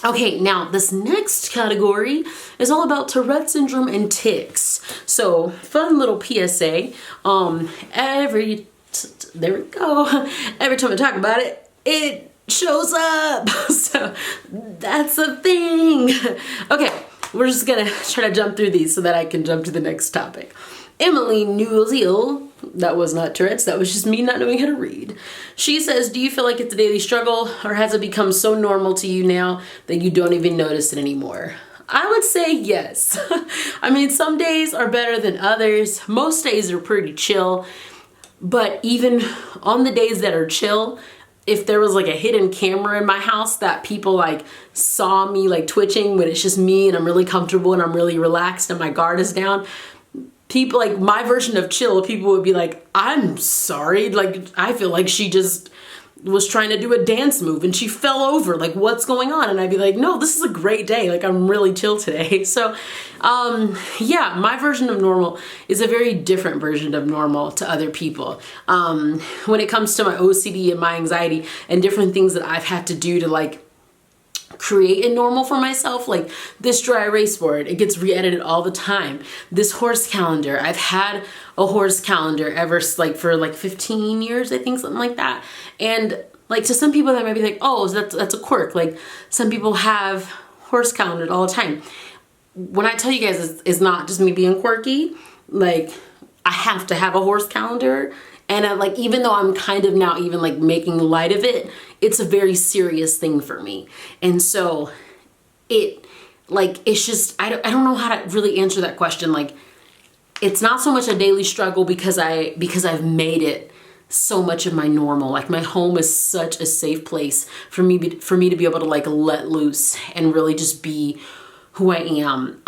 Okay, now this next category is all about Tourette Syndrome and Tics. So, fun little PSA. There we go. Every time I talk about it, it shows up. So, that's a thing. Okay, we're just gonna try to jump through these so that I can jump to the next topic. Emily Newsiel, that was not Tourette's, that was just me not knowing how to read. She says, do you feel like it's a daily struggle or has it become so normal to you now that you don't even notice it anymore? I would say yes. I mean, some days are better than others. Most days are pretty chill, but even on the days that are chill, if there was like a hidden camera in my house that people like saw me like twitching when it's just me and I'm really comfortable and I'm really relaxed and my guard is down, people, like, my version of chill, people would be like, I'm sorry, like, I feel like she just was trying to do a dance move and she fell over, like, what's going on? And I'd be like, no, this is a great day, like, I'm really chill today. So, yeah, my version of normal is a very different version of normal to other people. When it comes to my OCD and my anxiety and different things that I've had to do to, like, create a normal for myself, like this dry erase board, it gets re-edited all the time. This horse calendar, I've had a horse calendar ever like for like 15 years, I think, something like that. And like to some people that might be like, oh, that's a quirk. Like some people have horse calendars all the time. When I tell you guys it's not just me being quirky, like I have to have a horse calendar. And like, even though I'm kind of now even like making light of it, it's a very serious thing for me. And so it's just, I don't know how to really answer that question. Like, it's not so much a daily struggle because I've made it so much of my normal. Like, my home is such a safe place for me to be able to like let loose and really just be who I am.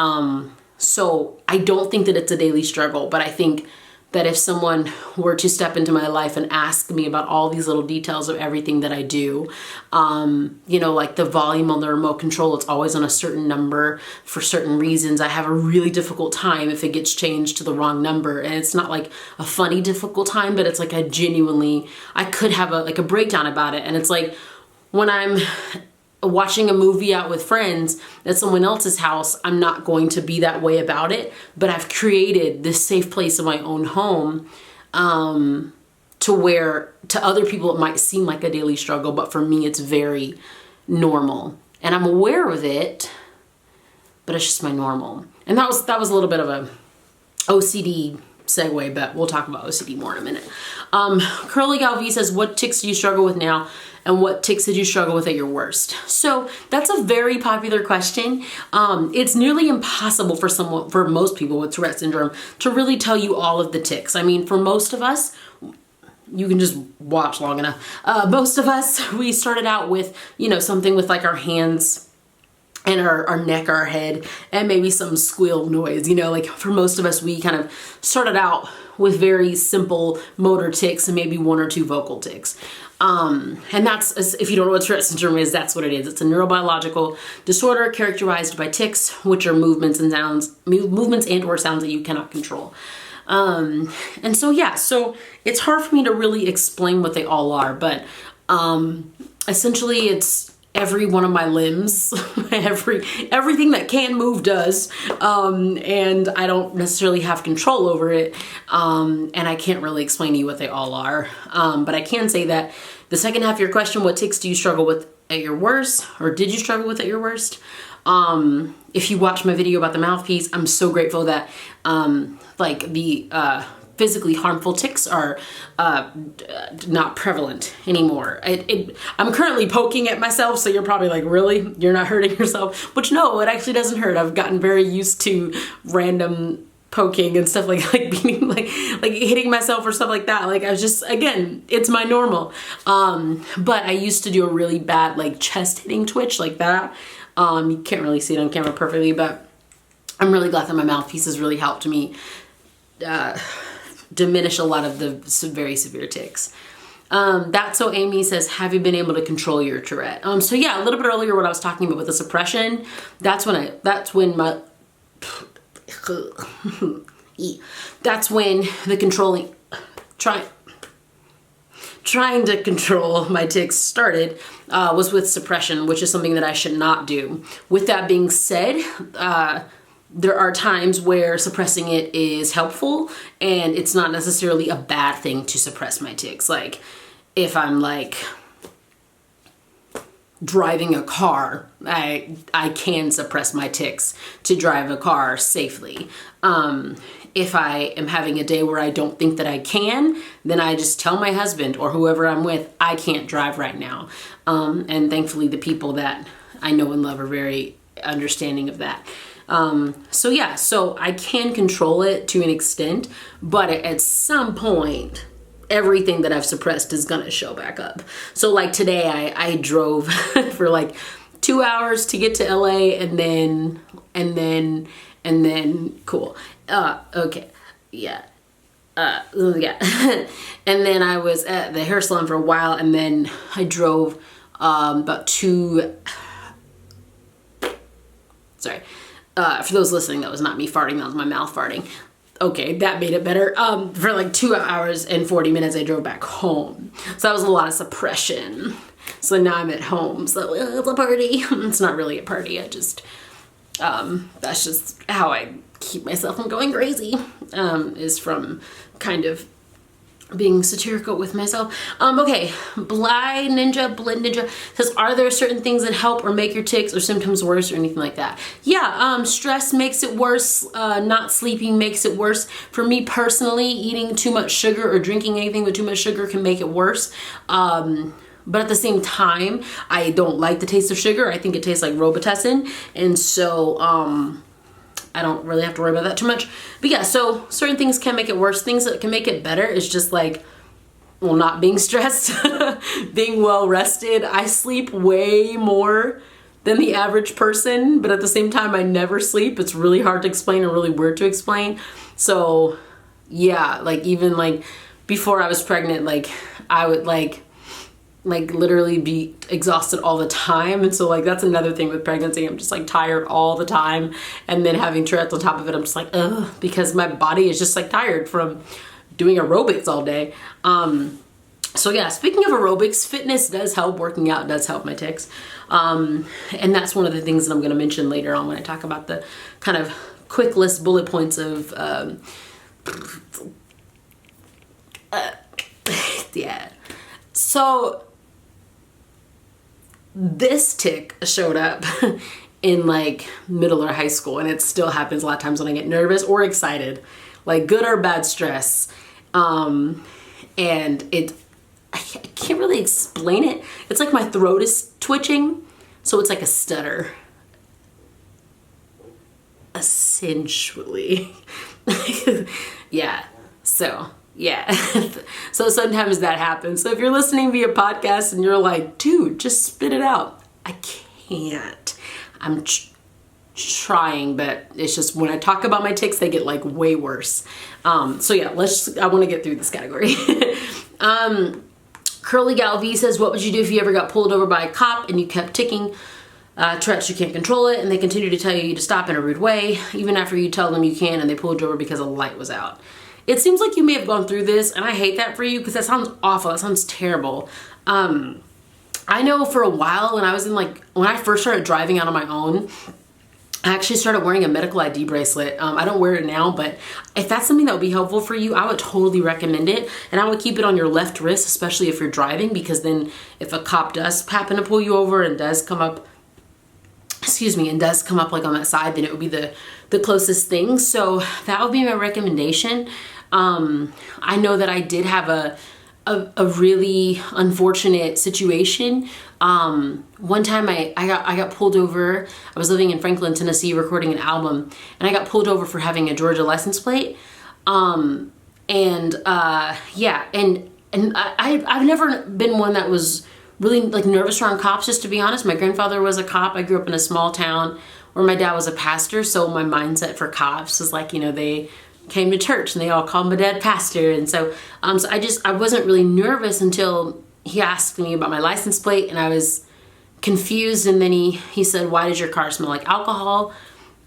So I don't think that it's a daily struggle, but I think that if someone were to step into my life and ask me about all these little details of everything that I do, you know, like the volume on the remote control, it's always on a certain number for certain reasons. I have a really difficult time if it gets changed to the wrong number. And it's not like a funny difficult time, but it's like I could have a breakdown about it. And it's like when watching a movie out with friends at someone else's house, I'm not going to be that way about it, but I've created this safe place in my own home, to where to other people it might seem like a daily struggle, but for me it's very normal. And I'm aware of it, but it's just my normal. And that was a little bit of a OCD segue, but we'll talk about OCD more in a minute. Curly Gal V says, what tics do you struggle with now? And what tics did you struggle with at your worst? So that's a very popular question. It's nearly impossible for most people with Tourette syndrome to really tell you all of the tics. I mean, for most of us, you can just watch long enough. Most of us, we started out with, something with like our hands and our neck, our head, and maybe some squeal noise. Like for most of us, we kind of started out with very simple motor tics and maybe one or two vocal tics. And that's, if you don't know what Tourette syndrome is, that's what it is. It's a neurobiological disorder characterized by tics, which are movements and or sounds that you cannot control. And so, so it's hard for me to really explain what they all are, but, essentially it's every one of my limbs, everything that can move does, and I don't necessarily have control over it, and I can't really explain to you what they all are, but I can say that the second half of your question, what tics do you struggle with at your worst, or did you struggle with at your worst? If you watch my video about the mouthpiece, I'm so grateful that, like the, physically harmful tics are not prevalent anymore. I'm currently poking at myself, so you're probably like, really? You're not hurting yourself? Which no, it actually doesn't hurt. I've gotten very used to random poking and stuff like being like hitting myself or stuff like that. Like I was just, again, it's my normal. But I used to do a really bad like chest hitting twitch like that. You can't really see it on camera perfectly, but I'm really glad that my mouthpiece has really helped me diminish a lot of the very severe tics. That's so Amy says, have you been able to control your Tourette? So yeah, a little bit earlier what I was talking about with the suppression, that's when the controlling, trying to control my tics started, was with suppression, which is something that I should not do. With that being said, there are times where suppressing it is helpful, and it's not necessarily a bad thing to suppress my tics. Like if I'm like driving a car, I can suppress my tics to drive a car safely. If I am having a day where I don't think that I can, then I just tell my husband or whoever I'm with, I can't drive right now. And thankfully the people that I know and love are very understanding of that. So yeah, so I can control it to an extent, but at some point, everything that I've suppressed is gonna show back up. So like today, I drove for like 2 hours to get to LA and then cool. Okay, yeah. Yeah. And then I was at the hair salon for a while, and then I drove, about for those listening, that was not me farting, that was my mouth farting. Okay, that made it better. For like 2 hours and 40 minutes, I drove back home. So that was a lot of suppression. So now I'm at home, so it's a party. It's not really a party, I just, that's just how I keep myself from going crazy, is from kind of being satirical with myself. Okay, Blind Ninja says, are there certain things that help or make your tics or symptoms worse or anything like that? Yeah, stress makes it worse. Not sleeping makes it worse. For me personally, eating too much sugar or drinking anything with too much sugar can make it worse. But at the same time, I don't like the taste of sugar. I think it tastes like Robitussin. And so, I don't really have to worry about that too much. But yeah, so certain things can make it worse. Things that can make it better is just like, well, not being stressed, being well rested. I sleep way more than the average person, but at the same time, I never sleep. It's really hard to explain and really weird to explain. So yeah, like even like before I was pregnant, like I would like literally be exhausted all the time. And so like that's another thing with pregnancy. I'm just like tired all the time. And then having Tourette's on top of it, I'm just like, ugh, because my body is just like tired from doing aerobics all day. So yeah, speaking of aerobics, fitness does help, working out does help my tics. And that's one of the things that I'm gonna mention later on when I talk about the kind of quick list bullet points of, yeah. So this tic showed up in like middle or high school, and it still happens a lot of times when I get nervous or excited, like good or bad stress. And I can't really explain it. It's like my throat is twitching, so it's like a stutter. Essentially. Yeah. So, yeah. So sometimes that happens. So if you're listening via podcast and you're like, dude, just spit it out. I can't. I'm trying, but it's just when I talk about my tics, they get like way worse. So yeah, I want to get through this category. Curly Gal V says, what would you do if you ever got pulled over by a cop and you kept ticking? Tourette's, you can't control it, and they continue to tell you to stop in a rude way, even after you tell them you can, and they pulled you over because a light was out. It seems like you may have gone through this, and I hate that for you because that sounds awful. That sounds terrible. I know for a while when I first started driving out on my own, I actually started wearing a medical ID bracelet. I don't wear it now, but if that's something that would be helpful for you, I would totally recommend it. And I would keep it on your left wrist, especially if you're driving, because then if a cop does happen to pull you over and does come up, like on that side, then it would be the closest thing. So that would be my recommendation. I know that I did have a really unfortunate situation. One time I got pulled over. I was living in Franklin, Tennessee, recording an album, and I got pulled over for having a Georgia license plate. I've never been one that was really like nervous around cops, just to be honest. My grandfather was a cop. I grew up in a small town where my dad was a pastor, so my mindset for cops is like, they came to church and they all called my dad pastor. And so I wasn't really nervous until he asked me about my license plate, and I was confused. And then he said, why does your car smell like alcohol?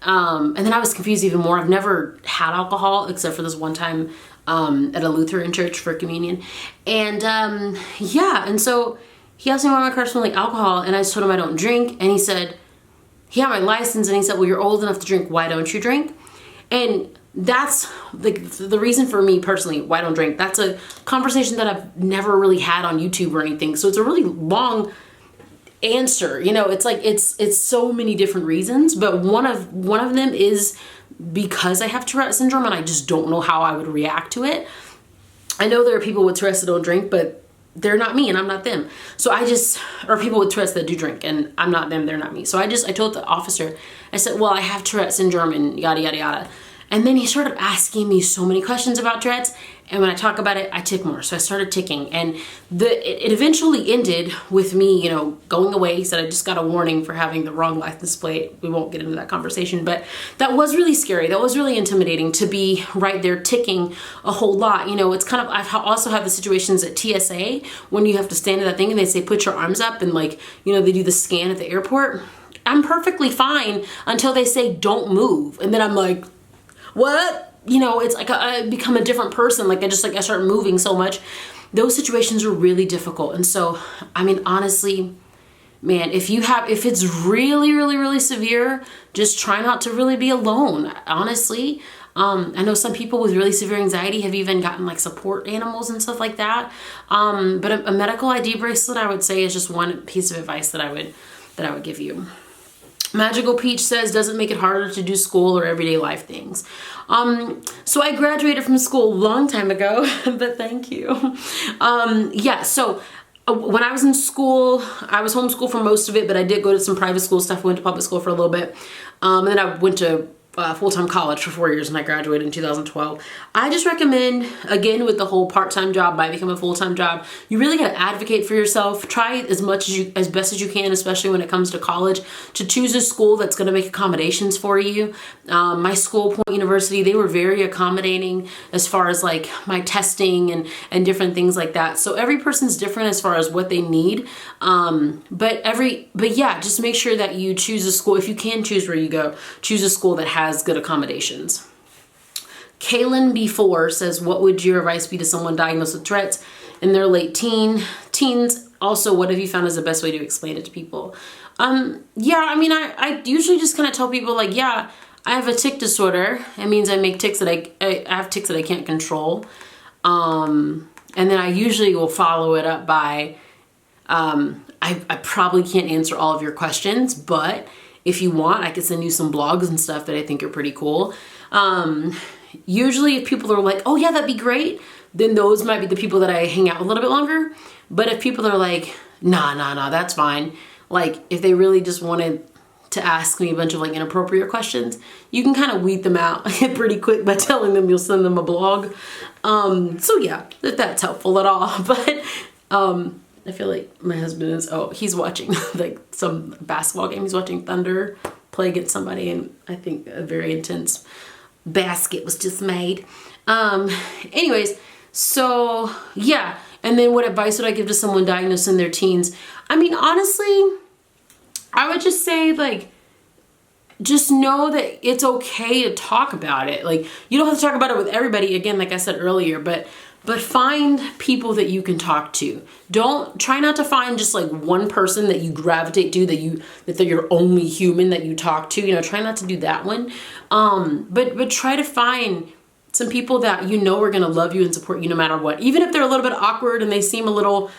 And then I was confused even more. I've never had alcohol except for this one time at a Lutheran church for communion. And and so he asked me why my car smelled like alcohol, and I just told him I don't drink. And he said, he had my license, and he said, well, you're old enough to drink. Why don't you drink? And that's the reason for me personally why I don't drink. That's a conversation that I've never really had on YouTube or anything. So it's a really long answer. It's like it's so many different reasons, but one of them is because I have Tourette syndrome and I just don't know how I would react to it. I know there are people with Tourette's that don't drink, but they're not me and I'm not them. So or people with Tourette's that do drink and I'm not them, they're not me. So I told the officer, I said, well, I have Tourette syndrome and yada, yada, yada. And then he started asking me so many questions about Tourette's, and when I talk about it, I tick more. So I started ticking, and it eventually ended with me, going away. He said I just got a warning for having the wrong license plate. We won't get into that conversation, but that was really scary. That was really intimidating to be right there ticking a whole lot. It's kind of, I've also had the situations at TSA when you have to stand at that thing and they say, put your arms up, and they do the scan at the airport. I'm perfectly fine until they say, don't move. And then I'm like, what? It's like I become a different person. Like I start moving so much. Those situations are really difficult. And so, honestly, man, if it's really, really, really severe, just try not to really be alone. Honestly, I know some people with really severe anxiety have even gotten like support animals and stuff like that. But a medical ID bracelet, I would say, is just one piece of advice that I would give you. Magical Peach says, doesn't make it harder to do school or everyday life things. So I graduated from school a long time ago, but thank you. So when I was in school, I was homeschooled for most of it, but I did go to some private school stuff. Went to public school for a little bit. And then I went to full-time college for 4 years, and I graduated in 2012. I just recommend, again, with the whole part-time job might become a full-time job, you really got to advocate for yourself. Try as best as you can, especially when it comes to college, to choose a school that's going to make accommodations for you. My school, Point University, they were very accommodating as far as like my testing and different things like that. So every person's different as far as what they need. Just make sure that you choose a school. If you can choose where you go, choose a school that has good accommodations. Kaylin B4 says, what would your advice be to someone diagnosed with Tourette's in their late teens? Also, what have you found is the best way to explain it to people? Yeah, I mean, I usually just kind of tell people like, yeah, I have a tic disorder. It means I make tics that I have tics that I can't control. And then I usually will follow it up by, I probably can't answer all of your questions, but if you want, I could send you some blogs and stuff that I think are pretty cool. Usually if people are like, oh yeah, that'd be great, then those might be the people that I hang out with a little bit longer. But if people are like, nah, that's fine. Like if they really just wanted to ask me a bunch of like inappropriate questions, you can kind of weed them out pretty quick by telling them you'll send them a blog. So yeah, if that's helpful at all. But I feel like my husband is, he's watching like some basketball game. He's watching Thunder play against somebody, and I think a very intense basket was just made. Anyways, so yeah. And then what advice would I give to someone diagnosed in their teens? I mean, honestly, I would just say like, just know that it's okay to talk about it. Like you don't have to talk about it with everybody, again, like I said earlier, but find people that you can talk to. Try not to find just like one person that you gravitate to, that they're your only human that you talk to, try not to do that one. But try to find some people that are going to love you and support you no matter what. Even if they're a little bit awkward and they seem a little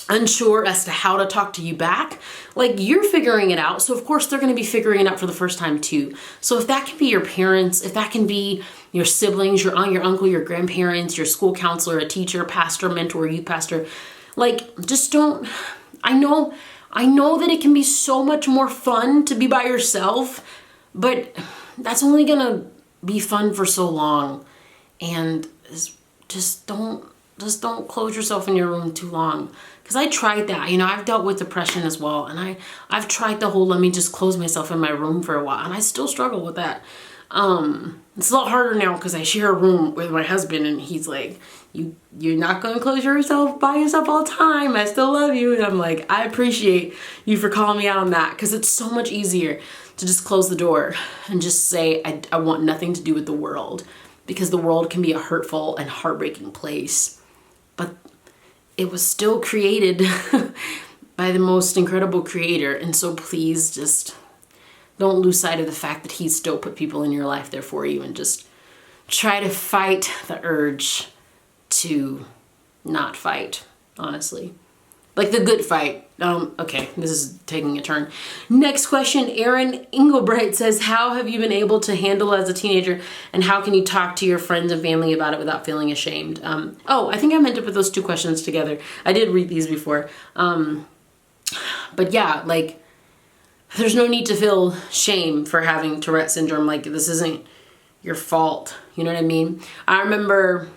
unsure as to how to talk to you back, like you're figuring it out. So of course they're going to be figuring it out for the first time too. So if that can be your parents, if that can be your siblings, your aunt, your uncle, your grandparents, your school counselor, a teacher, pastor, mentor, youth pastor, like just don't, I know that it can be so much more fun to be by yourself, but that's only going to be fun for so long. And just don't close yourself in your room too long. Because I tried that, I've dealt with depression as well. And I've tried the whole, let me just close myself in my room for a while. And I still struggle with that. It's a lot harder now because I share a room with my husband and he's like, you're not going to close yourself by yourself all the time. I still love you. And I'm like, I appreciate you for calling me out on that, because it's so much easier to just close the door and just say, I want nothing to do with the world, because the world can be a hurtful and heartbreaking place. But it was still created by the most incredible creator. And so please just don't lose sight of the fact that he still put people in your life there for you, and just try to fight the urge to not fight, honestly. Like the good fight. Okay, this is taking a turn. Next question, Aaron Engelbright says, how have you been able to handle as a teenager, and how can you talk to your friends and family about it without feeling ashamed? I think I meant to put those two questions together. I did read these before. But yeah, like, there's no need to feel shame for having Tourette syndrome. Like, this isn't your fault. You know what I mean? I remember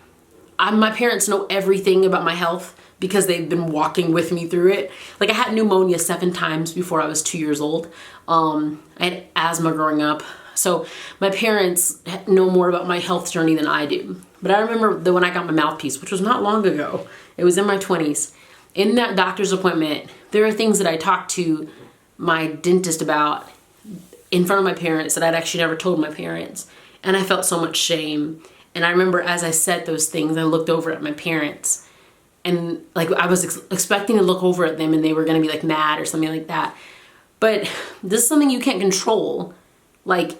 my parents know everything about my health because they've been walking with me through it. Like I had pneumonia 7 times before I was 2 years old. I had asthma growing up. So my parents know more about my health journey than I do. But I remember that when I got my mouthpiece, which was not long ago, it was in my 20s. In that doctor's appointment, there are things that I talked to my dentist about in front of my parents that I'd actually never told my parents. And I felt so much shame. And I remember as I said those things, I looked over at my parents. And like I was expecting to look over at them and they were going to be like mad or something like that. But this is something you can't control. Like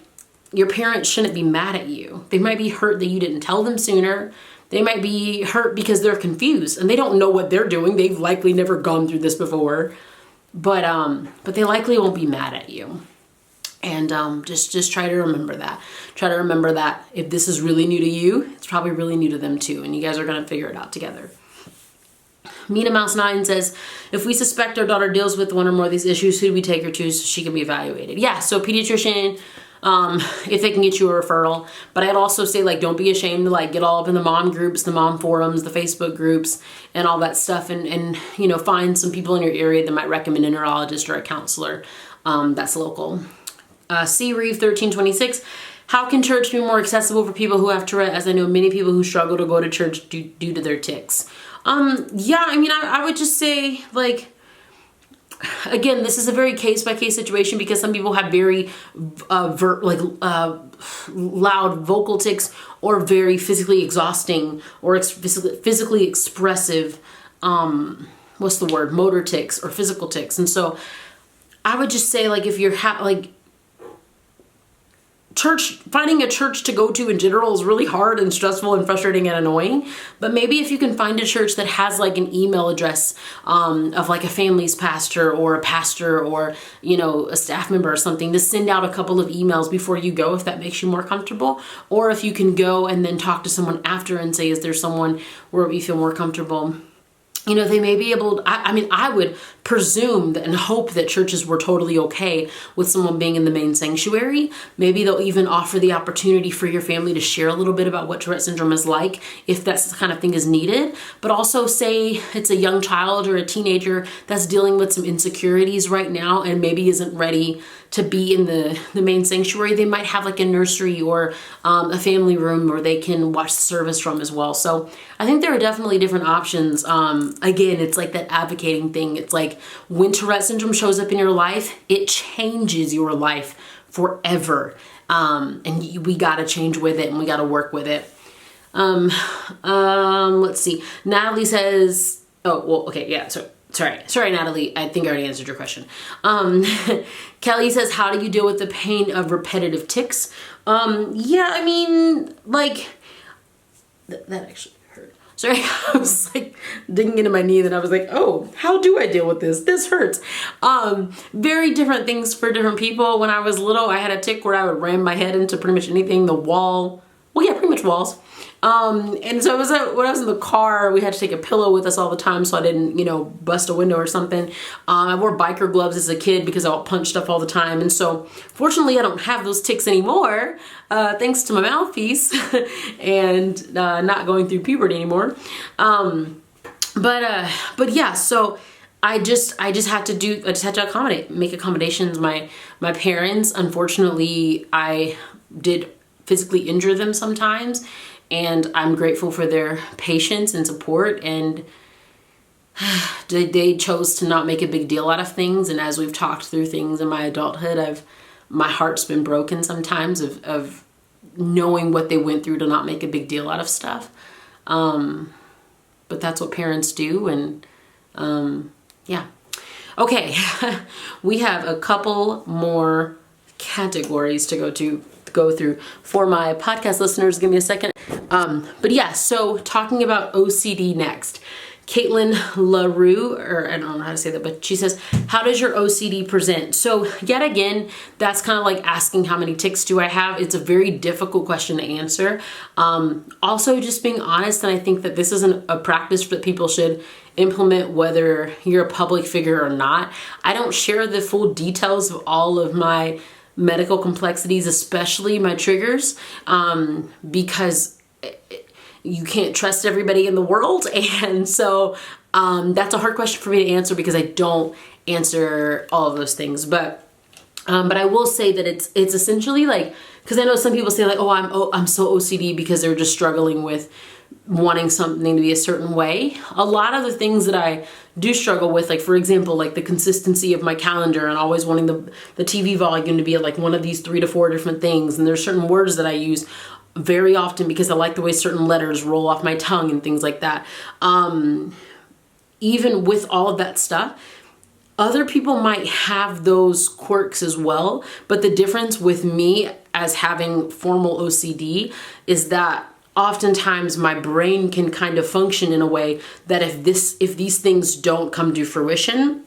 your parents shouldn't be mad at you. They might be hurt that you didn't tell them sooner. They might be hurt because they're confused and they don't know what they're doing. They've likely never gone through this before. But they likely won't be mad at you. And just try to remember that. Try to remember that if this is really new to you, it's probably really new to them too. And you guys are going to figure it out together. Mina Mouse 9 says, if we suspect our daughter deals with one or more of these issues, who do we take her to so she can be evaluated? Yeah, so pediatrician, if they can get you a referral. But I'd also say, like, don't be ashamed to, like, get all up in the mom groups, the mom forums, the Facebook groups, and all that stuff. And find some people in your area that might recommend a neurologist or a counselor that's local. C. Reeve 1326, how can church be more accessible for people who have Tourette, as I know many people who struggle to go to church due to their tics? Yeah, I mean, I would just say, like, Again, this is a very case-by-case situation because some people have very loud vocal tics or very physically exhausting or physically expressive, motor tics or physical tics. And so I would just say, like, if you're finding a church to go to in general is really hard and stressful and frustrating and annoying. But maybe if you can find a church that has like an email address of like a family's pastor or a staff member or something, to send out a couple of emails before you go, if that makes you more comfortable. Or if you can go and then talk to someone after and say, is there someone where we feel more comfortable? They may be able to, I would presume and hope that churches were totally okay with someone being in the main sanctuary. Maybe they'll even offer the opportunity for your family to share a little bit about what Tourette syndrome is like, if that's the kind of thing is needed. But also, say it's a young child or a teenager that's dealing with some insecurities right now and maybe isn't ready to be in the main sanctuary. They might have like a nursery or a family room where they can watch the service from as well. So I think there are definitely different options. Again, it's like that advocating thing. It's like when Tourette syndrome shows up in your life, it changes your life forever. And we got to change with it and we got to work with it. Let's see. Natalie says, Sorry, Natalie. I think I already answered your question. Kelly says, how do you deal with the pain of repetitive tics? That actually hurt. Sorry, I was like digging into my knee and I was like, oh, how do I deal with this? This hurts. Very different things for different people. When I was little, I had a tic where I would ram my head into pretty much anything, the wall. Well, yeah, pretty much walls. And so when I was in the car, we had to take a pillow with us all the time so I didn't, bust a window or something. I wore biker gloves as a kid because I would punch stuff all the time. And so fortunately, I don't have those tics anymore, thanks to my mouthpiece and not going through puberty anymore. But yeah, so I just had to make accommodations. My parents, unfortunately, I did physically injure them sometimes, and I'm grateful for their patience and support, and they chose to not make a big deal out of things. And as we've talked through things in my adulthood, my heart's been broken sometimes of knowing what they went through to not make a big deal out of stuff. But that's what parents do, and yeah. Okay, we have a couple more categories to go through for my podcast listeners. Give me a second. But yeah, so talking about OCD next. Caitlin LaRue, or I don't know how to say that, but she says, how does your OCD present? So yet again, that's kind of like asking how many tics do I have? It's a very difficult question to answer. Also just being honest, and I think that this isn't a practice that people should implement whether you're a public figure or not. I don't share the full details of all of my medical complexities, especially my triggers, because you can't trust everybody in the world. And so that's a hard question for me to answer because I don't answer all of those things. But I will say that it's essentially like, because I know some people say like, I'm so OCD because they're just struggling with wanting something to be a certain way. A lot of the things that I do struggle with, like for example, like the consistency of my calendar and always wanting the TV volume to be at like one of these 3 to 4 different things. And there's certain words that I use very often because I like the way certain letters roll off my tongue and things like that. Even with all of that stuff, other people might have those quirks as well. But the difference with me as having formal OCD is that oftentimes my brain can kind of function in a way that if these things don't come to fruition,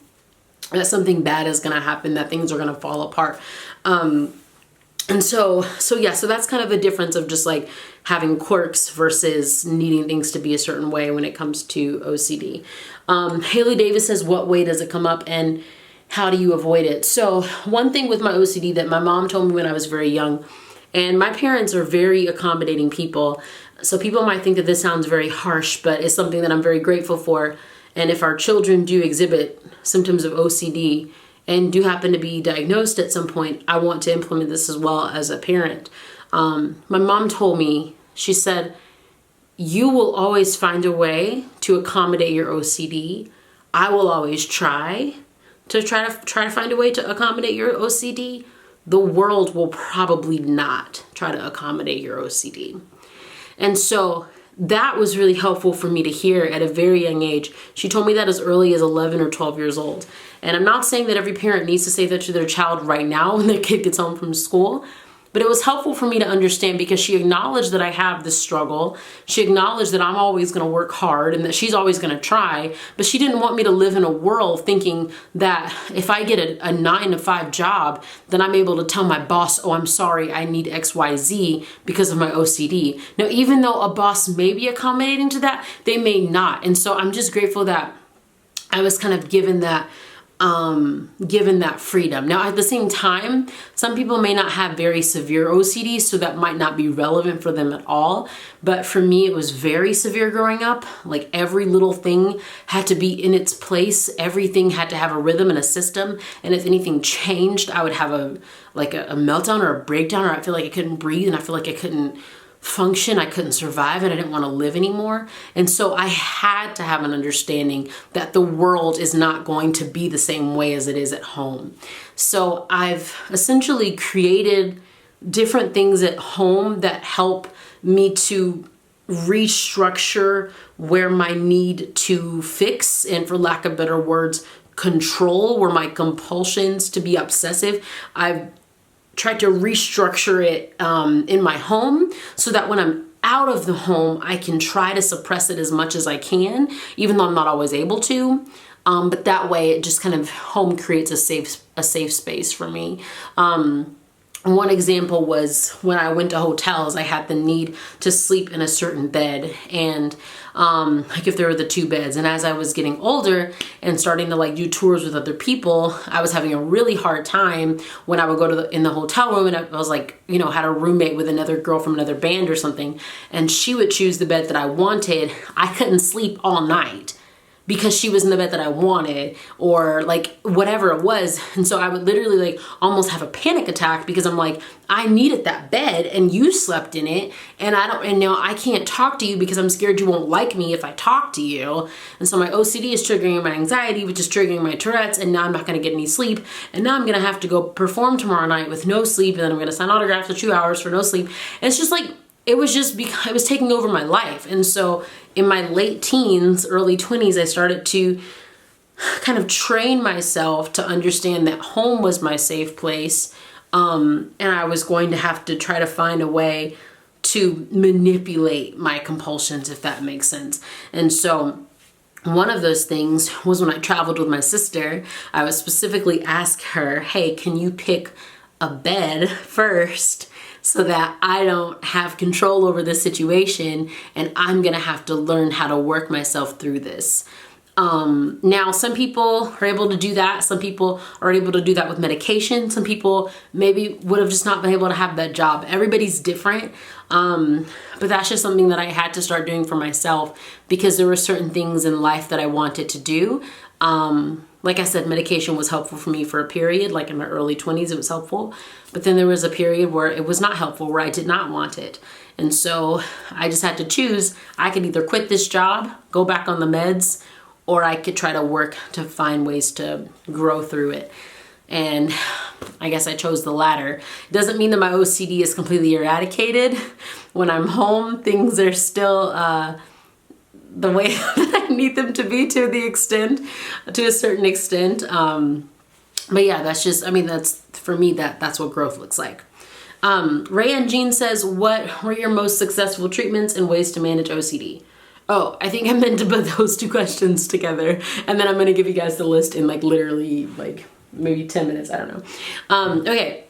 that something bad is going to happen, that things are going to fall apart. And so that's kind of a difference of just like having quirks versus needing things to be a certain way when it comes to OCD. Haley Davis says, what way does it come up and how do you avoid it? So one thing with my OCD that my mom told me when I was very young, and my parents are very accommodating people, so people might think that this sounds very harsh, but it's something that I'm very grateful for. And if our children do exhibit symptoms of OCD and do happen to be diagnosed at some point, I want to implement this as well as a parent. My mom told me, she said, you will always find a way to accommodate your OCD. I will always try to try to find a way to accommodate your OCD, the world will probably not try to accommodate your OCD. And so that was really helpful for me to hear at a very young age. She told me that as early as 11 or 12 years old. And I'm not saying that every parent needs to say that to their child right now when their kid gets home from school, but it was helpful for me to understand because she acknowledged that I have this struggle. She acknowledged that I'm always going to work hard and that she's always going to try, but she didn't want me to live in a world thinking that if I get a 9-to-5 job, then I'm able to tell my boss, oh, I'm sorry, I need XYZ because of my OCD. Now, even though a boss may be accommodating to that, they may not. And so I'm just grateful that I was kind of given that freedom. Now, at the same time, some people may not have very severe OCD, so that might not be relevant for them at all. But for me, it was very severe growing up. Like every little thing had to be in its place. Everything had to have a rhythm and a system. And if anything changed, I would have a meltdown or a breakdown, or I feel like I couldn't breathe and I feel like I couldn't function, I couldn't survive, and I didn't want to live anymore. And so I had to have an understanding that the world is not going to be the same way as it is at home. So I've essentially created different things at home that help me to restructure where my need to fix, and for lack of better words, control, where my compulsions to be obsessive, I've tried to restructure it in my home so that when I'm out of the home, I can try to suppress it as much as I can, even though I'm not always able to. But that way, it just kind of home creates a safe space for me. One example was when I went to hotels, I had the need to sleep in a certain bed, and like if there were the 2 beds. And as I was getting older and starting to like do tours with other people, I was having a really hard time when I would go to in the hotel room, and I was like, you know, had a roommate with another girl from another band or something, and she would choose the bed that I wanted. I couldn't sleep all night because she was in the bed that I wanted, or like whatever it was. And so I would literally like almost have a panic attack because I'm like, I needed that bed and you slept in it, and now I can't talk to you because I'm scared you won't like me if I talk to you. And so my OCD is triggering my anxiety, which is triggering my Tourette's, and now I'm not gonna get any sleep. And now I'm gonna have to go perform tomorrow night with no sleep, and then I'm gonna sign autographs for 2 hours for no sleep. And it's just like, it was just because it was taking over my life. And so in my late teens, early 20s, I started to kind of train myself to understand that home was my safe place. And I was going to have to try to find a way to manipulate my compulsions, if that makes sense. And so one of those things was when I traveled with my sister, I would specifically ask her, hey, can you pick a bed first, so that I don't have control over this situation and I'm gonna have to learn how to work myself through this. Now, some people are able to do that. Some people are able to do that with medication. Some people maybe would have just not been able to have that job. Everybody's different. But that's just something that I had to start doing for myself because there were certain things in life that I wanted to do. Like I said, medication was helpful for me for a period, like in my early 20s, it was helpful. But then there was a period where it was not helpful, where I did not want it. And so I just had to choose. I could either quit this job, go back on the meds, or I could try to work to find ways to grow through it. And I guess I chose the latter. It doesn't mean that my OCD is completely eradicated. When I'm home, things are still the way that I need them to be to a certain extent. But yeah, that's just, I mean, that's, for me, that's what growth looks like. Ray and Jean says, what were your most successful treatments and ways to manage OCD? Oh, I think I meant to put those 2 questions together, and then I'm gonna give you guys the list in like literally like maybe 10 minutes, I don't know. Okay,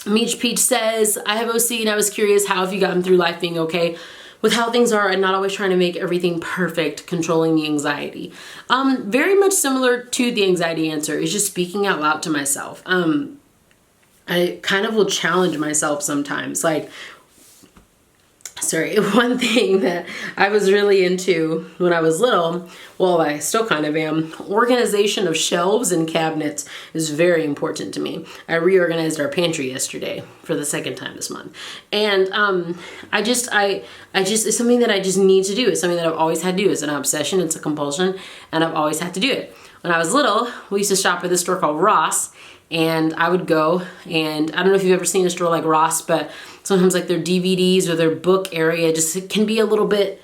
Meech Peach says, I have OCD and I was curious, how have you gotten through life being okay with how things are and not always trying to make everything perfect, controlling the anxiety? Very much similar to the anxiety answer, is just speaking out loud to myself. I kind of will challenge myself sometimes, like Sorry, one thing that I was really into when I was little, well, I still kind of am, organization of shelves and cabinets is very important to me. I reorganized our pantry yesterday for the second time this month. And I just, it's something that I just need to do. It's something that I've always had to do. It's an obsession, it's a compulsion, and I've always had to do it. When I was little, we used to shop at this store called Ross, and I would go, and I don't know if you've ever seen a store like Ross, but sometimes like their DVDs or their book area just can be a little bit,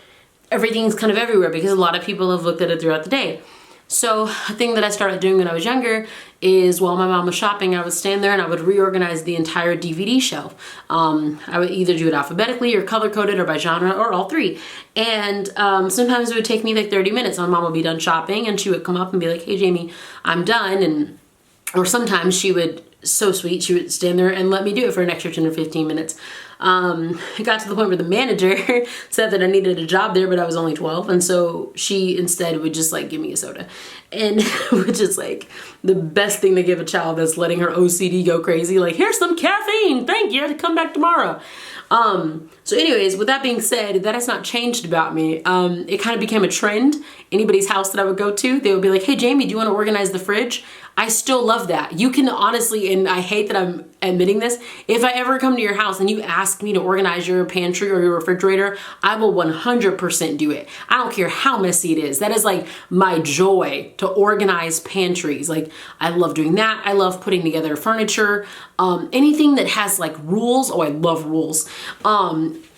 everything's kind of everywhere because a lot of people have looked at it throughout the day. So a thing that I started doing when I was younger is while my mom was shopping, I would stand there and I would reorganize the entire DVD shelf. I would either do it alphabetically or color-coded or by genre or all three. And sometimes it would take me like 30 minutes. My mom would be done shopping and she would come up and be like, hey, Jamie, I'm done. Or sometimes she would, so sweet, she would stand there and let me do it for an extra 10 or 15 minutes. It got to the point where the manager said that I needed a job there, but I was only 12. And so she instead would just like give me a soda. And which is like the best thing to give a child that's letting her OCD go crazy. Like, here's some caffeine. Thank you. I have to come back tomorrow. So anyways, with that being said, that has not changed about me. It kind of became a trend. Anybody's house that I would go to, they would be like, hey, Jamie, do you want to organize the fridge? I still love that. You can honestly, and I hate that I'm admitting this, if I ever come to your house and you ask me to organize your pantry or your refrigerator, I will 100% do it. I don't care how messy it is. That is like my joy, to organize pantries. Like, I love doing that. I love putting together furniture. Anything that has like rules. Oh, I love rules.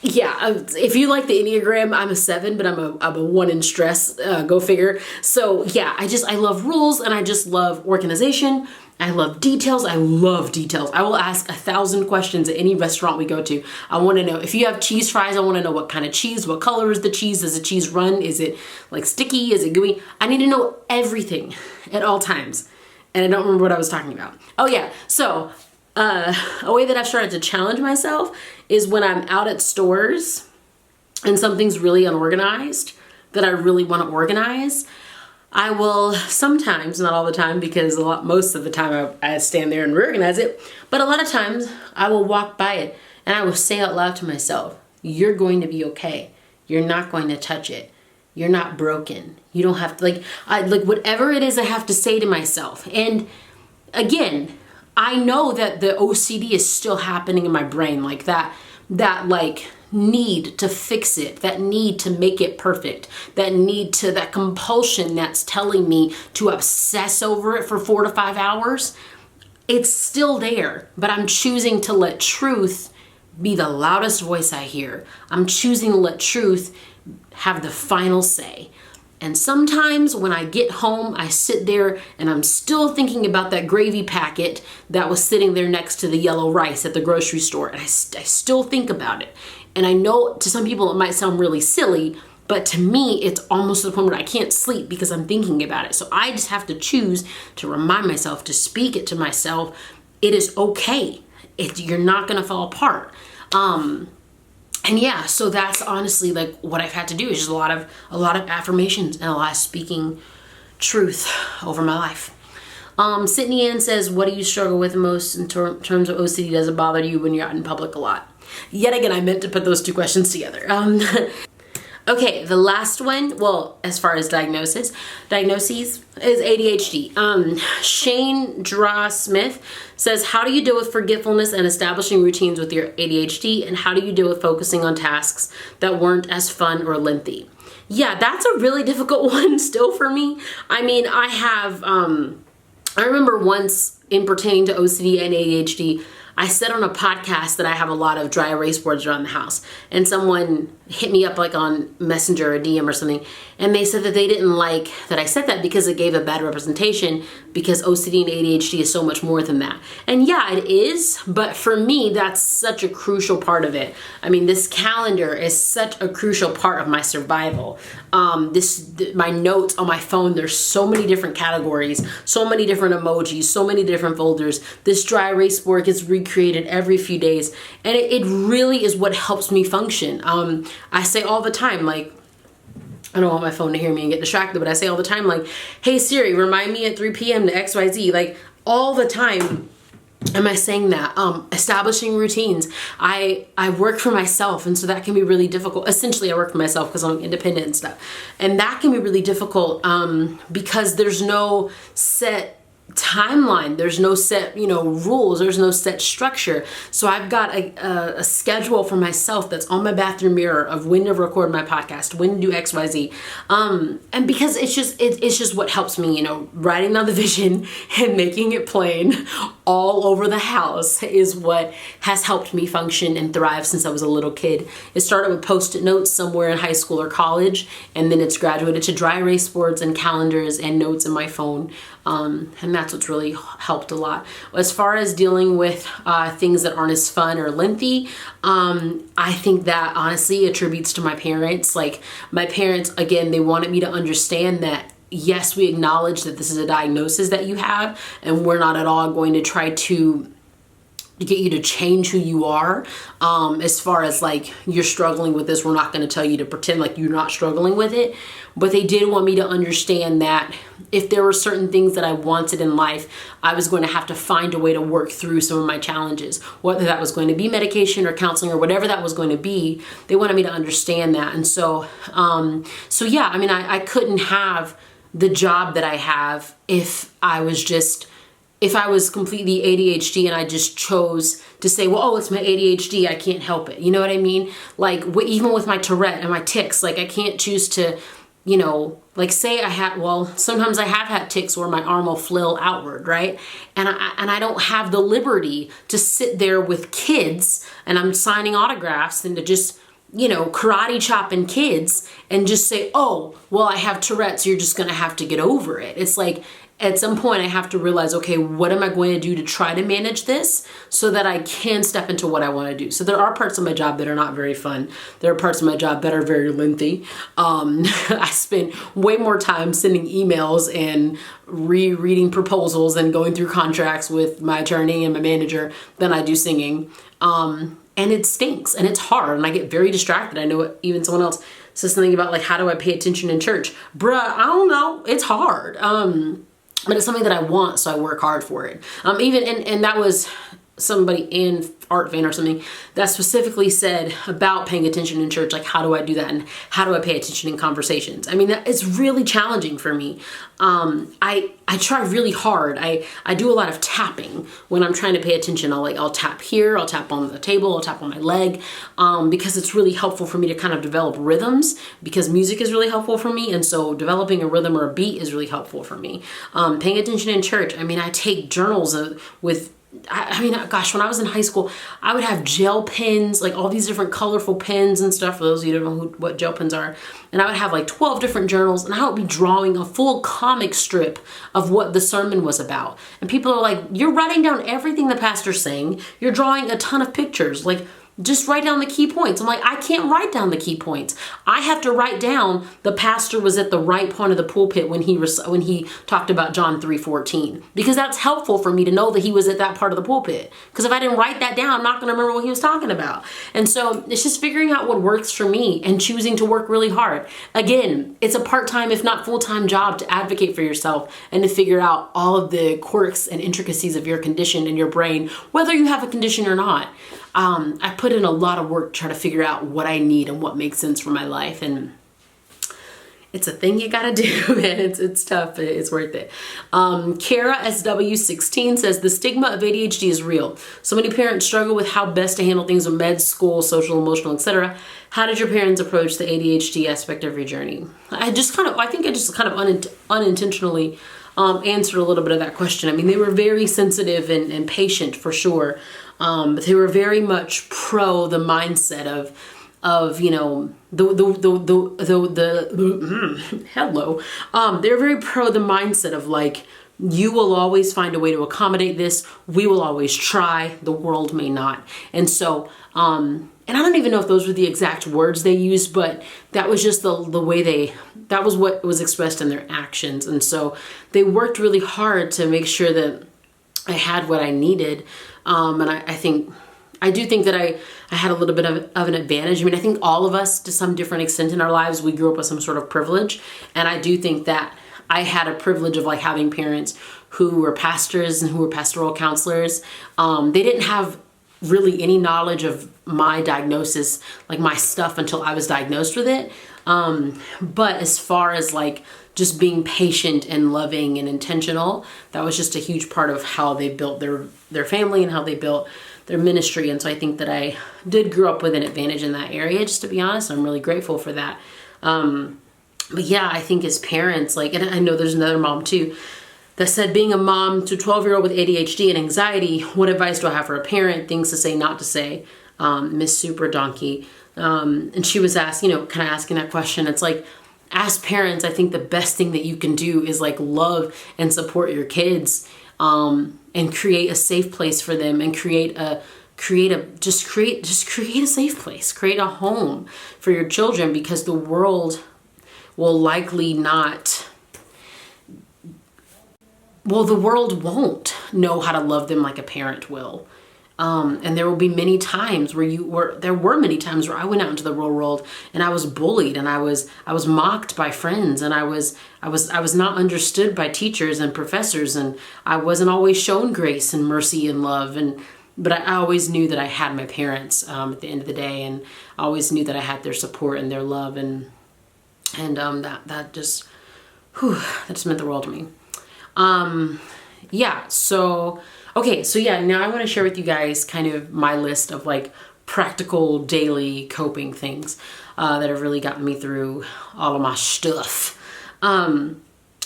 Yeah, if you like the Enneagram, I'm a 7, but I'm a 1 in stress, go figure. So yeah, I love rules and I just love organization. I love details. I love details. I will ask 1,000 questions at any restaurant we go to. I want to know if you have cheese fries, I want to know what kind of cheese, what color is the cheese? Does the cheese run? Is it like sticky? Is it gooey? I need to know everything at all times. And I don't remember what I was talking about. Oh yeah, so a way that I've started to challenge myself is when I'm out at stores and something's really unorganized that I really want to organize, I will sometimes, not all the time because most of the time I stand there and reorganize it, but a lot of times I will walk by it and I will say out loud to myself, you're going to be okay. You're not going to touch it. You're not broken. You don't have to, like whatever it is I have to say to myself. And again, I know that the OCD is still happening in my brain, like that like need to fix it, that need to make it perfect, that compulsion that's telling me to obsess over it for 4 to 5 hours. It's still there, but I'm choosing to let truth be the loudest voice I hear. I'm choosing to let truth have the final say. And sometimes when I get home, I sit there and I'm still thinking about that gravy packet that was sitting there next to the yellow rice at the grocery store. And I still think about it. And I know to some people it might sound really silly, but to me, it's almost to the point where I can't sleep because I'm thinking about it. So I just have to choose to remind myself, to speak it to myself. It is okay. You're not going to fall apart. And yeah, so that's honestly like what I've had to do is just a lot of affirmations and a lot of speaking truth over my life. Sydney Ann says, what do you struggle with most in terms of OCD? Does it bother you when you're out in public a lot? Yet again, I meant to put those two questions together. Okay, the last one, well, as far as diagnoses, is ADHD. Shane Draw Smith says, how do you deal with forgetfulness and establishing routines with your ADHD? And how do you deal with focusing on tasks that weren't as fun or lengthy? Yeah, that's a really difficult one still for me. I mean, I remember once in pertaining to OCD and ADHD, I said on a podcast that I have a lot of dry erase boards around the house, and someone hit me up like on Messenger or DM or something, and they said that they didn't like that I said that because it gave a bad representation, because OCD and ADHD is so much more than that. And yeah, it is, but for me, that's such a crucial part of it. I mean, this calendar is such a crucial part of my survival. My notes on my phone, there's so many different categories, so many different emojis, so many different folders. This dry erase board gets recreated every few days, and it really is what helps me function. I say all the time, like, I don't want my phone to hear me and get distracted, but I say all the time, like, hey Siri, remind me at 3 p.m. to XYZ, like all the time. Am I saying that? Establishing routines. I work for myself, and so that can be really difficult. Essentially, I work for myself because I'm independent and stuff. And that can be really difficult because there's no set timeline. There's no set, rules. There's no set structure. So I've got a schedule for myself that's on my bathroom mirror of when to record my podcast, when to do X, Y, Z. And because it's just what helps me, writing down the vision and making it plain all over the house is what has helped me function and thrive since I was a little kid. It started with Post-it notes somewhere in high school or college, and then it's graduated to dry erase boards and calendars and notes in my phone. And that's what's really helped a lot. As far as dealing with things that aren't as fun or lengthy, I think that honestly attributes to my parents. Like my parents, again, they wanted me to understand that yes, we acknowledge that this is a diagnosis that you have, and we're not at all going to try to get you to change who you are. As far as like you're struggling with this, we're not going to tell you to pretend like you're not struggling with it. But they did want me to understand that if there were certain things that I wanted in life, I was going to have to find a way to work through some of my challenges, whether that was going to be medication or counseling or whatever that was going to be. They wanted me to understand that. And so yeah, I mean, I couldn't have the job that I have if I was completely ADHD and I just chose to say, well, it's my ADHD, I can't help it. You know what I mean? Like even with my Tourette and my tics, like I can't choose to, like say sometimes I have had tics where my arm will flail outward, right? And I don't have the liberty to sit there with kids and I'm signing autographs and to just, karate chopping kids and just say, I have Tourette's, you're just going to have to get over it. It's like, at some point I have to realize, okay, what am I going to do to try to manage this so that I can step into what I want to do? So there are parts of my job that are not very fun. There are parts of my job that are very lengthy. I spend way more time sending emails and rereading proposals and going through contracts with my attorney and my manager than I do singing. And it stinks and it's hard and I get very distracted. I know even someone else says something about like, how do I pay attention in church? Bruh, I don't know. It's hard. But it's something that I want, so I work hard for it. And that was somebody in Art Van or something that specifically said about paying attention in church, like how do I do that and how do I pay attention in conversations? I mean, it's really challenging for me. I try really hard. I do a lot of tapping when I'm trying to pay attention. I'll tap here, I'll tap on the table, I'll tap on my leg, because it's really helpful for me to kind of develop rhythms because music is really helpful for me. And so developing a rhythm or a beat is really helpful for me. Paying attention in church. I mean, I take journals with gosh, when I was in high school, I would have gel pens, like all these different colorful pens and stuff, for those of you who don't know what gel pens are. And I would have like 12 different journals and I would be drawing a full comic strip of what the sermon was about. And people are like, you're writing down everything the pastor's saying. You're drawing a ton of pictures. Like, just write down the key points. I'm like, I can't write down the key points. I have to write down the pastor was at the right point of the pulpit when he talked about John 3:14, because that's helpful for me to know that he was at that part of the pulpit. Because if I didn't write that down, I'm not going to remember what he was talking about. And so it's just figuring out what works for me and choosing to work really hard. Again, it's a part-time, if not full-time job to advocate for yourself and to figure out all of the quirks and intricacies of your condition and your brain, whether you have a condition or not. I put in a lot of work to try to figure out what I need and what makes sense for my life. And it's a thing you gotta do, man. It's tough, but it's worth it. Kara SW16 says, the stigma of ADHD is real. So many parents struggle with how best to handle things in med school, social, emotional, etc. How did your parents approach the ADHD aspect of your journey? I think I just unintentionally answered a little bit of that question. I mean, they were very sensitive and patient for sure. But they were very much pro the mindset of they're very pro the mindset of like, you will always find a way to accommodate this. We will always try. The world may not. And so, and I don't even know if those were the exact words they used, but that was just the way that was what was expressed in their actions. And so they worked really hard to make sure that I had what I needed. And I do think that I had a little bit of an advantage. I mean, I think all of us, to some different extent in our lives, we grew up with some sort of privilege. And I do think that I had a privilege of like having parents who were pastors and who were pastoral counselors. They didn't have really any knowledge of my diagnosis, like my stuff, until I was diagnosed with it. But as far as like just being patient and loving and intentional, that was just a huge part of how they built their family and how they built their ministry. And so I think that I did grow up with an advantage in that area, just to be honest. I'm really grateful for that. But yeah, I think as parents, like, and I know there's another mom too that said, being a mom to a 12-year-old with ADHD and anxiety, what advice do I have for a parent? Things to say, not to say. Miss Super Donkey. And she was asked, kind of asking that question. It's like, as parents, I think the best thing that you can do is like love and support your kids, and create a safe place for them, and create a safe place, create a home for your children, because the world will likely not, the world won't know how to love them like a parent will. And there will be many times there were many times where I went out into the real world and I was bullied, and I was mocked by friends, and I was not understood by teachers and professors, and I wasn't always shown grace and mercy and love. But I always knew that I had my parents, at the end of the day, and I always knew that I had their support and their love, and that just meant the world to me. Now I want to share with you guys kind of my list of like practical daily coping things that have really gotten me through all of my stuff.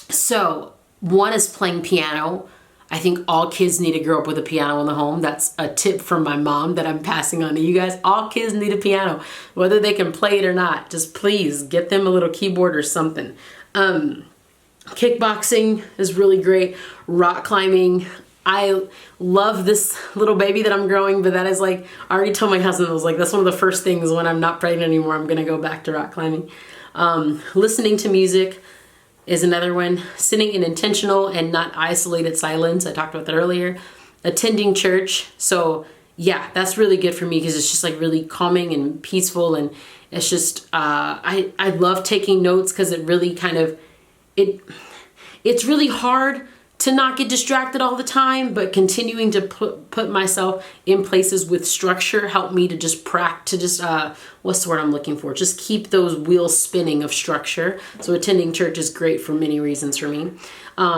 So one is playing piano. I think all kids need to grow up with a piano in the home. That's a tip from my mom that I'm passing on to you guys. All kids need a piano, whether they can play it or not. Just please get them a little keyboard or something. Kickboxing is really great. Rock climbing. I love this little baby that I'm growing, but that is like, I already told my husband, I was like, that's one of the first things when I'm not pregnant anymore, I'm going to go back to rock climbing. Listening to music is another one. Sitting in intentional and not isolated silence. I talked about that earlier. Attending church. So yeah, that's really good for me because it's just like really calming and peaceful. And it's just, I love taking notes because it really kind of, it's really hard to not get distracted all the time, but continuing to put myself in places with structure helped me to just what's the word I'm looking for? Just keep those wheels spinning of structure. So attending church is great for many reasons for me.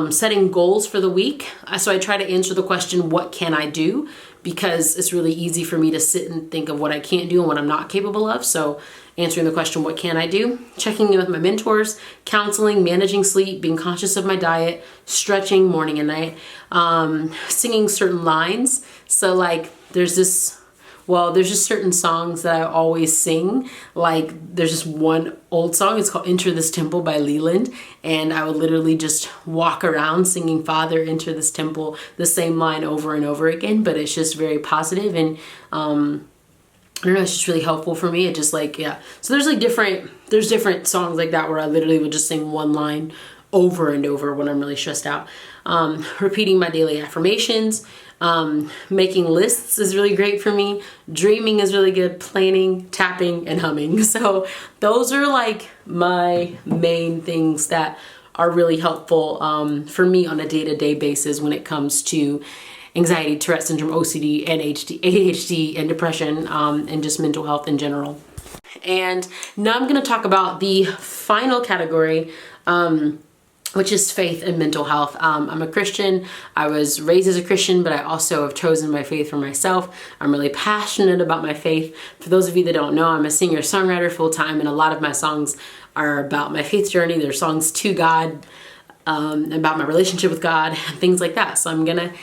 Setting goals for the week. So I try to answer the question, what can I do? Because it's really easy for me to sit and think of what I can't do and what I'm not capable of. So answering the question, what can I do? Checking in with my mentors, counseling, managing sleep, being conscious of my diet, stretching morning and night, singing certain lines. So like there's just certain songs that I always sing. Like there's just one old song, it's called Enter This Temple by Leland. And I would literally just walk around singing Father, enter this temple, the same line over and over again, but it's just very positive. And I don't know, it's just really helpful for me. It just like, yeah. So there's different songs like that where I literally would just sing one line over and over when I'm really stressed out. Repeating my daily affirmations. Making lists is really great for me. Dreaming is really good. Planning, tapping, and humming. So those are like my main things that are really helpful for me on a day-to-day basis when it comes to anxiety, Tourette Syndrome, OCD, ADHD, and depression, and just mental health in general. And now I'm going to talk about the final category, which is faith and mental health. I'm a Christian. I was raised as a Christian, but I also have chosen my faith for myself. I'm really passionate about my faith. For those of you that don't know, I'm a singer-songwriter full-time, and a lot of my songs are about my faith journey. They're songs to God, about my relationship with God, things like that. So I'm going to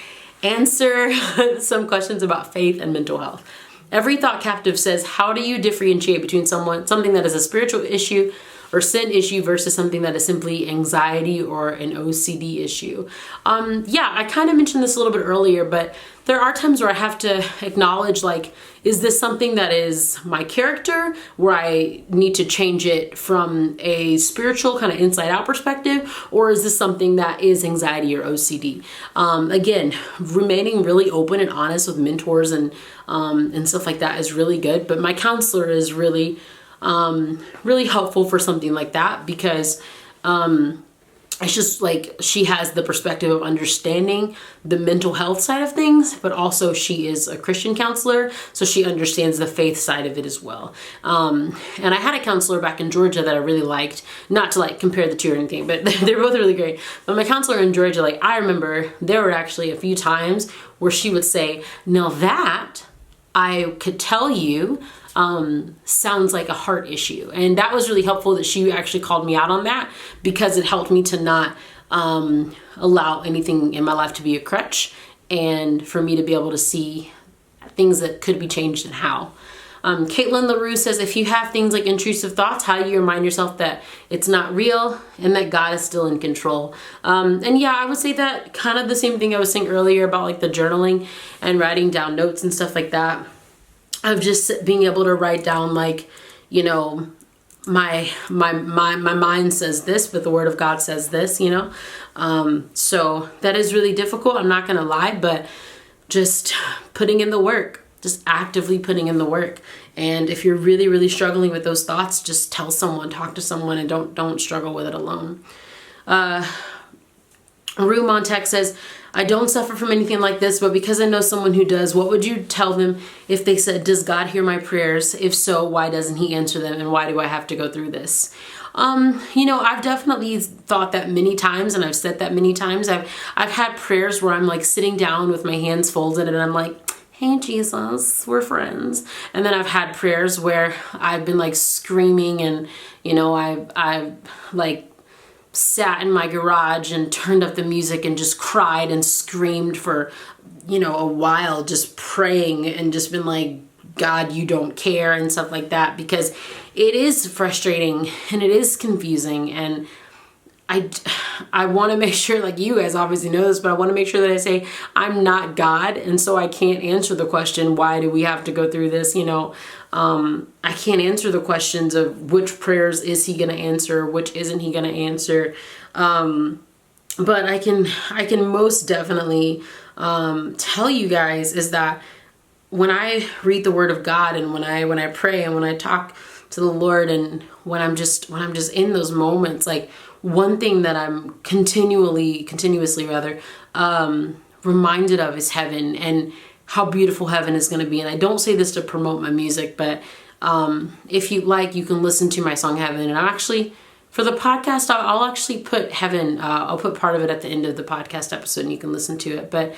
answer some questions about faith and mental health. Every thought captive says, how do you differentiate between something that is a spiritual issue or sin issue versus something that is simply anxiety or an OCD issue? I kind of mentioned this a little bit earlier, but there are times where I have to acknowledge, like, is this something that is my character where I need to change it from a spiritual kind of inside out perspective, or is this something that is anxiety or OCD? Again, remaining really open and honest with mentors and stuff like that is really good. But my counselor is really helpful for something like that, because it's just like she has the perspective of understanding the mental health side of things, but also she is a Christian counselor, so she understands the faith side of it as well. And I had a counselor back in Georgia that I really liked, not to like compare the two or anything, but they're both really great. But my counselor in Georgia, like I remember there were actually a few times where she would say, now that I could tell you sounds like a heart issue. And that was really helpful that she actually called me out on that, because it helped me to not allow anything in my life to be a crutch, and for me to be able to see things that could be changed and how. Caitlin LaRue says, if you have things like intrusive thoughts, how do you remind yourself that it's not real and that God is still in control? And yeah, I would say that kind of the same thing I was saying earlier about like the journaling and writing down notes and stuff like that. Of just being able to write down like, you know, my mind says this, but the word of God says this, you know? So that is really difficult. I'm not going to lie, but just putting in the work, just actively putting in the work. And if you're really, really struggling with those thoughts, just tell someone, talk to someone, and don't struggle with it alone. Rue Montec says, I don't suffer from anything like this, but because I know someone who does, what would you tell them if they said, does God hear my prayers? If so, why doesn't he answer them? And why do I have to go through this? You know, I've definitely thought that many times, and I've said that many times. I've had prayers where I'm like sitting down with my hands folded and I'm like, hey, Jesus, we're friends. And then I've had prayers where I've been like screaming, and, you know, I've like sat in my garage and turned up the music and just cried and screamed for, you know, a while, just praying and just been like, God, you don't care and stuff like that, because it is frustrating and it is confusing. And I want to make sure, like you guys obviously know this, but I want to make sure that I say I'm not God. And so I can't answer the question, why do we have to go through this? You know, I can't answer the questions of which prayers is he going to answer, which isn't he going to answer. But I can most definitely tell you guys is that when I read the word of God, and when I pray, and when I talk to the Lord, and when I'm just in those moments, like one thing that I'm continuously reminded of is heaven, and how beautiful heaven is going to be. And I don't say this to promote my music, but if you like, you can listen to my song Heaven. And I'm actually, for the podcast, I'll actually put heaven, I'll put part of it at the end of the podcast episode and you can listen to it. But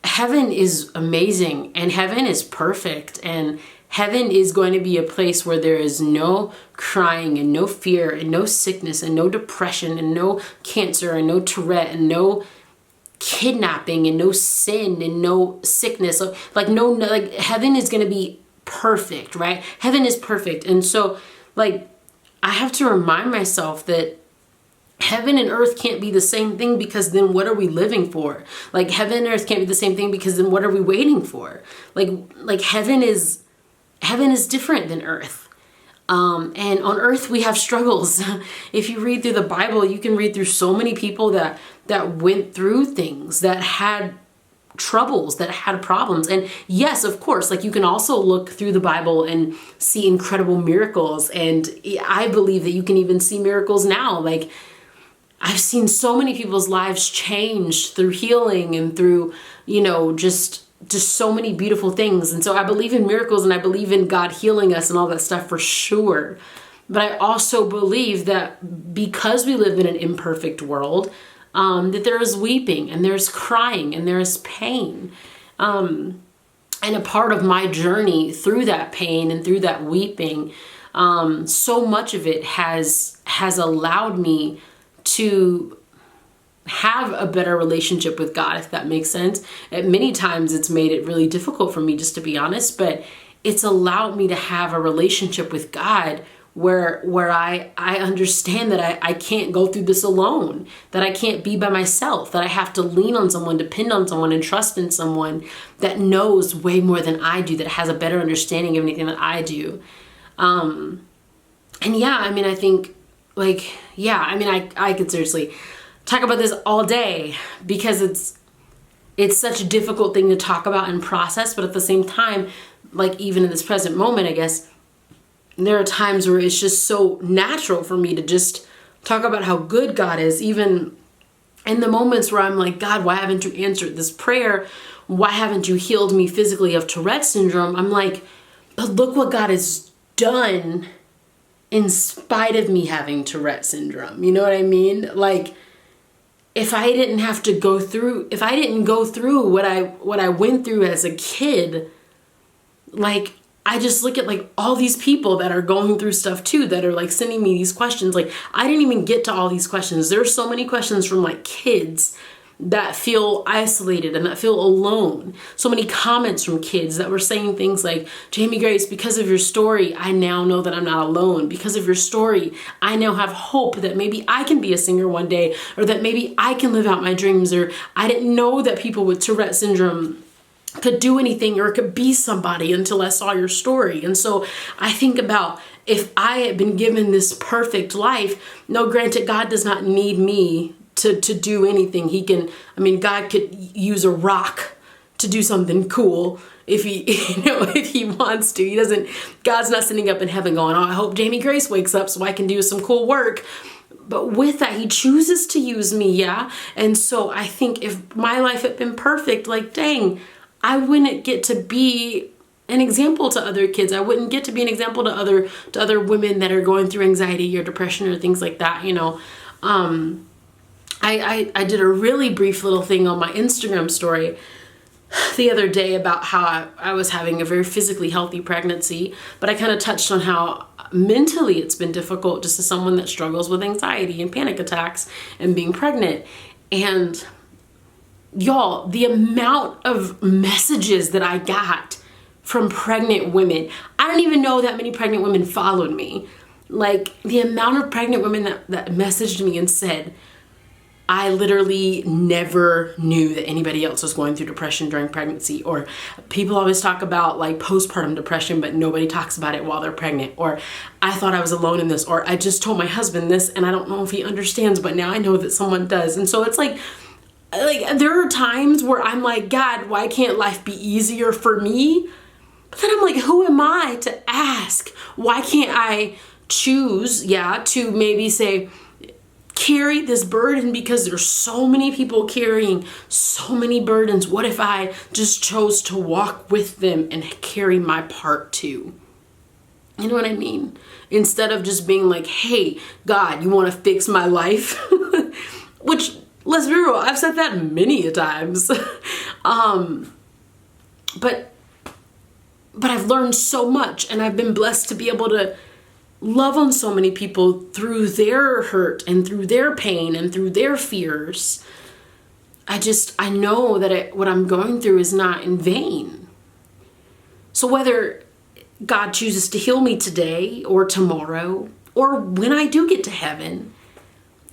heaven is amazing, and heaven is perfect, and heaven is going to be a place where there is no crying and no fear and no sickness and no depression and no cancer and no Tourette and no kidnapping and no sin and no sickness. Like heaven is going to be perfect, right? Heaven is perfect. And so like I have to remind myself that heaven and earth can't be the same thing, because then what are we living for? Like heaven and earth can't be the same thing, because then what are we waiting for? Like heaven is different than earth. And on earth we have struggles. If you read through the Bible, you can read through so many people that went through things, that had troubles, that had problems. And yes, of course, like you can also look through the Bible and see incredible miracles. And I believe that you can even see miracles now. Like I've seen so many people's lives changed through healing and through, you know, just so many beautiful things. And so I believe in miracles, and I believe in God healing us and all that stuff for sure. But I also believe that because we live in an imperfect world, that there is weeping and there's crying and there is pain. And a part of my journey through that pain and through that weeping, so much of it has allowed me to have a better relationship with God, if that makes sense. At many times it's made it really difficult for me, just to be honest, but it's allowed me to have a relationship with God where I understand that I can't go through this alone, that I can't be by myself, that I have to lean on someone, depend on someone, and trust in someone that knows way more than I do, that has a better understanding of anything that I do. And yeah, I mean, I think like, yeah, I mean, I could seriously talk about this all day, because it's such a difficult thing to talk about and process. But at the same time, like even in this present moment, I guess there are times where it's just so natural for me to just talk about how good God is, even in the moments where I'm like, God, why haven't you answered this prayer? Why haven't you healed me physically of Tourette syndrome? I'm like, but look what God has done in spite of me having Tourette syndrome. You know what I mean? Like, if I didn't go through what I went through as a kid, like, I just look at like all these people that are going through stuff too, that are like sending me these questions. Like, I didn't even get to all these questions. There's so many questions from like kids that feel isolated and that feel alone. So many comments from kids that were saying things like, Jamie Grace, because of your story, I now know that I'm not alone. Because of your story, I now have hope that maybe I can be a singer one day, or that maybe I can live out my dreams, or I didn't know that people with Tourette syndrome could do anything or could be somebody until I saw your story. And so I think about, if I had been given this perfect life, no, granted, God does not need me to do anything. God could use a rock to do something cool if he wants to. God's not sitting up in heaven going, oh, I hope Jamie Grace wakes up so I can do some cool work. But with that, he chooses to use me, yeah? And so I think if my life had been perfect, like, dang, I wouldn't get to be an example to other kids. I wouldn't get to be an example to other women that are going through anxiety or depression or things like that, I did a really brief little thing on my Instagram story the other day about how I was having a very physically healthy pregnancy, but I kind of touched on how mentally it's been difficult just as someone that struggles with anxiety and panic attacks and being pregnant. And y'all, the amount of messages that I got from pregnant women, I don't even know that many pregnant women followed me. Like, the amount of pregnant women that messaged me and said, I literally never knew that anybody else was going through depression during pregnancy. Or people always talk about like postpartum depression, but nobody talks about it while they're pregnant. Or I thought I was alone in this. Or I just told my husband this and I don't know if he understands, but now I know that someone does. And so it's like there are times where I'm like, God, why can't life be easier for me? But then I'm like, who am I to ask? Why can't I choose, to maybe say, carry this burden, because there's so many people carrying so many burdens. What if I just chose to walk with them and carry my part too? You know what I mean? Instead of just being like, hey, God, you want to fix my life? Which, let's be real, I've said that many a times. But I've learned so much, and I've been blessed to be able to love on so many people through their hurt and through their pain and through their fears. I know that what I'm going through is not in vain. So whether God chooses to heal me today or tomorrow, or when I do get to heaven,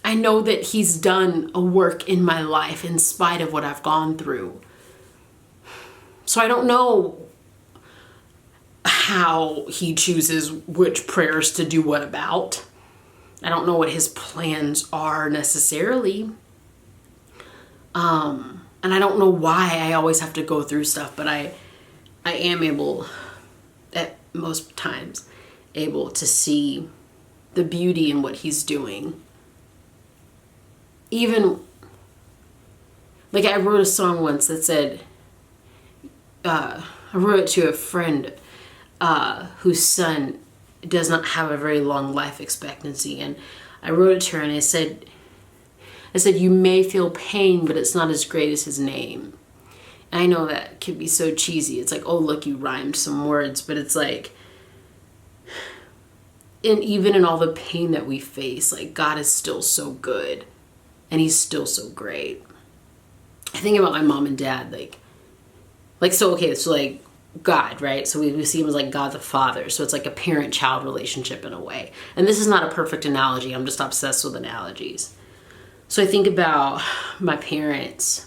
I know that he's done a work in my life in spite of what I've gone through. So I don't know how he chooses which prayers to do what about. I don't know what his plans are necessarily. And I don't know why I always have to go through stuff, but I am able, at most times, able to see the beauty in what he's doing. Even, like, I wrote a song once that said, I wrote it to a friend whose son does not have a very long life expectancy. And I wrote it to her and I said, you may feel pain, but it's not as great as his name. And I know that can be so cheesy. It's like, oh, look, you rhymed some words, but it's like, and even in all the pain that we face, like, God is still so good and he's still so great. I think about my mom and dad, so like God, right? So we see him as like God the Father. So it's like a parent-child relationship in a way. And this is not a perfect analogy. I'm just obsessed with analogies. So I think about my parents,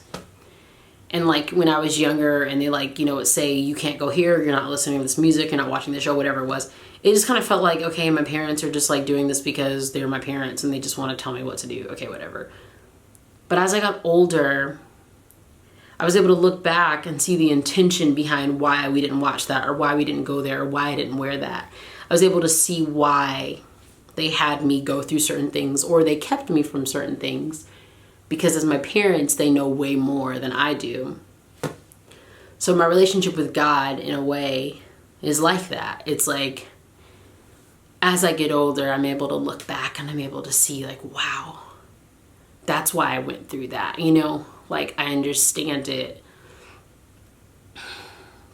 and like when I was younger and they would say, you can't go here, you're not listening to this music, you're not watching the show, whatever it was. It just kind of felt like, okay, my parents are just like doing this because they're my parents and they just want to tell me what to do. Okay, whatever. But as I got older, I was able to look back and see the intention behind why we didn't watch that, or why we didn't go there, or why I didn't wear that. I was able to see why they had me go through certain things, or they kept me from certain things, because as my parents, they know way more than I do. So my relationship with God, in a way, is like that. It's like, as I get older, I'm able to look back and I'm able to see, like, wow, that's why I went through that, you know? Like, I understand it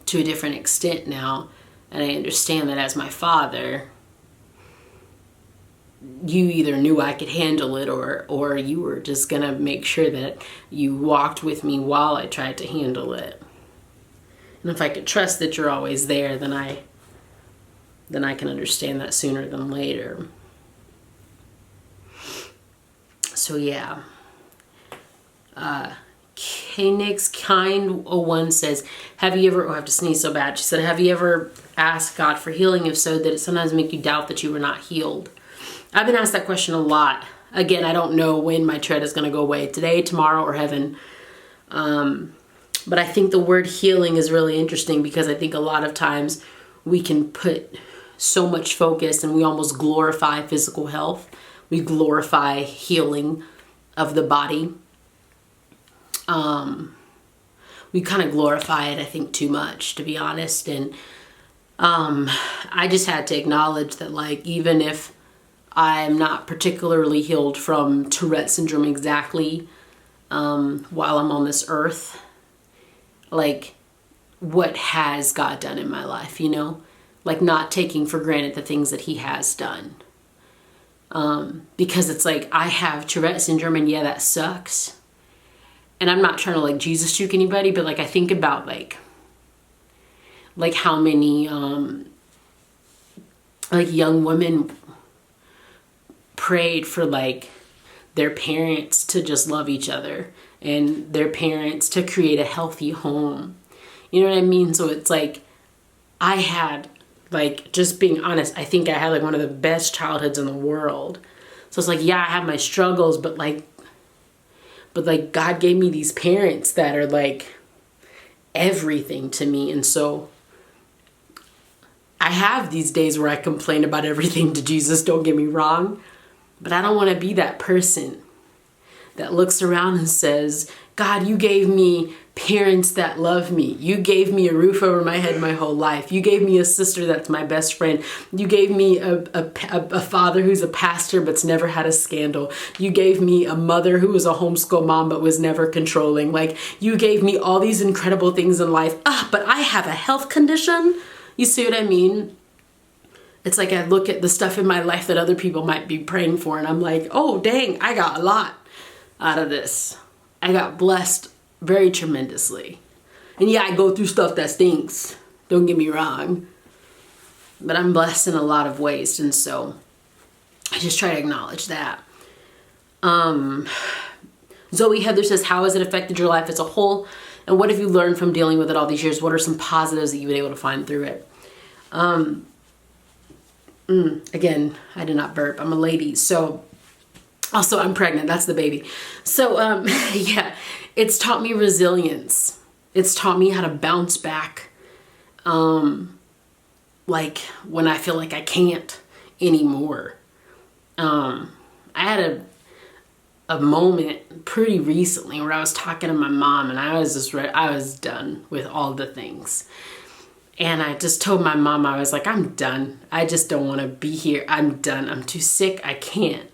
to a different extent now. And I understand that as my father, you either knew I could handle it, or you were just gonna make sure that you walked with me while I tried to handle it. And if I could trust that you're always there, then I can understand that sooner than later. So yeah. Knix Kind 01 says, have you ever, I have to sneeze so bad. She said, have you ever asked God for healing? If so, did it sometimes make you doubt that you were not healed? I've been asked that question a lot. Again, I don't know when my Tourette is going to go away, today, tomorrow, or heaven. But I think the word healing is really interesting, because I think a lot of times we can put so much focus and we almost glorify physical health. We glorify healing of the body. We kind of glorify it, I think, too much, to be honest. And I just had to acknowledge that, like, even if I'm not particularly healed from Tourette Syndrome exactly while I'm on this earth, like, what has God done in my life, you know? Like, not taking for granted the things that he has done. Because it's like, I have Tourette Syndrome, and yeah, that sucks. And I'm not trying to, like, Jesus juke anybody, but, like, I think about, like how many, like, young women prayed for, like, their parents to just love each other, and their parents to create a healthy home. You know what I mean? So it's like, I had, like, just being honest, I think I had, like, one of the best childhoods in the world. So it's like, yeah, I have my struggles, but God gave me these parents that are, like, everything to me. And so I have these days where I complain about everything to Jesus, don't get me wrong, but I don't want to be that person that looks around and says, God, you gave me parents that love me. You gave me a roof over my head my whole life. You gave me a sister that's my best friend. You gave me a father who's a pastor but's never had a scandal. You gave me a mother who was a homeschool mom but was never controlling. Like, you gave me all these incredible things in life. But I have a health condition. You see what I mean? It's like I look at the stuff in my life that other people might be praying for, and I'm like, oh, dang, I got a lot out of this. I got blessed very tremendously. And yeah, I go through stuff that stinks. Don't get me wrong. But I'm blessed in a lot of ways, and so I just try to acknowledge that. Zoe Heather says, how has it affected your life as a whole? And what have you learned from dealing with it all these years? What are some positives that you've been able to find through it? Again, I did not burp. I'm a lady. So also I'm pregnant. That's the baby. So yeah, it's taught me resilience. It's taught me how to bounce back. Like when I feel like I can't anymore. I had a moment pretty recently where I was talking to my mom, and I was just I was done with all the things. And I just told my mom, I was like, I'm done. I just don't want to be here. I'm done. I'm too sick. I can't.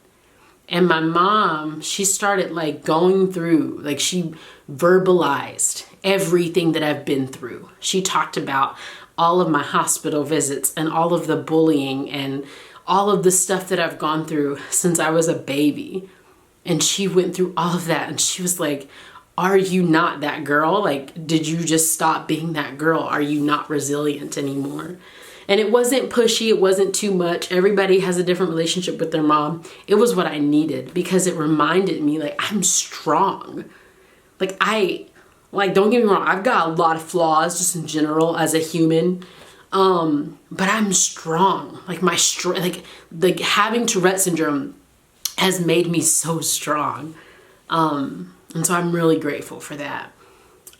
And my mom, she started like going through, like she verbalized everything that I've been through. She talked about all of my hospital visits and all of the bullying and all of the stuff that I've gone through since I was a baby. And she went through all of that, and she was like, are you not that girl? Like, did you just stop being that girl? Are you not resilient anymore? And it wasn't pushy. It wasn't too much. Everybody has a different relationship with their mom. It was what I needed, because it reminded me, like, I'm strong. Like, don't get me wrong. I've got a lot of flaws just in general as a human. But I'm strong. Like my strength, like having Tourette Syndrome has made me so strong. And so I'm really grateful for that.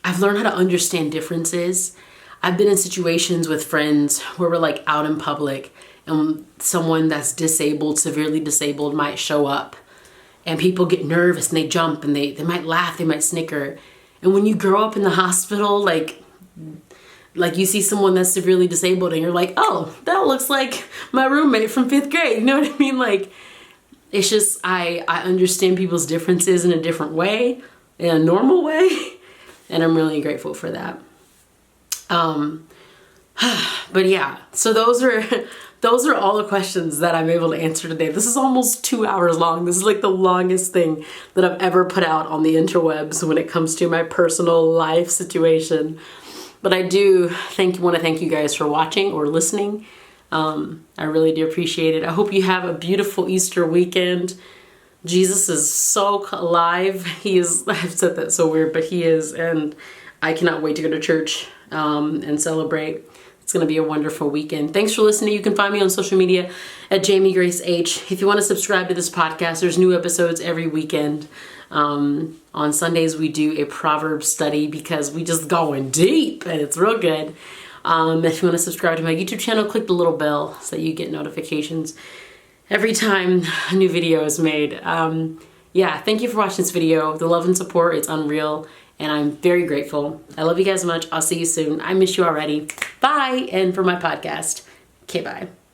I've learned how to understand differences. I've been in situations with friends where we're like out in public and someone that's disabled, severely disabled, might show up, and people get nervous and they jump and they might laugh, they might snicker. And when you grow up in the hospital, like you see someone that's severely disabled and you're like, oh, that looks like my roommate from 5th grade. You know what I mean? Like, it's just, I understand people's differences in a different way, in a normal way. And I'm really grateful for that. But yeah, so those are all the questions that I'm able to answer today. This is almost 2 hours long. This is like the longest thing that I've ever put out on the interwebs when it comes to my personal life situation. But I do want to thank you guys for watching or listening. I really do appreciate it. I hope you have a beautiful Easter weekend. Jesus is so alive. He is, I've said that so weird, but he is, and I cannot wait to go to church and celebrate. It's going to be a wonderful weekend. Thanks for listening. You can find me on social media at Jamie Grace H. If you want to subscribe to this podcast, there's new episodes every weekend. On Sundays, we do a Proverbs study because we just going deep and it's real good. If you want to subscribe to my YouTube channel, click the little bell so that you get notifications every time a new video is made. Yeah, thank you for watching this video. The love and support, it's unreal. And I'm very grateful. I love you guys much. I'll see you soon. I miss you already. Bye. And for my podcast, okay, bye.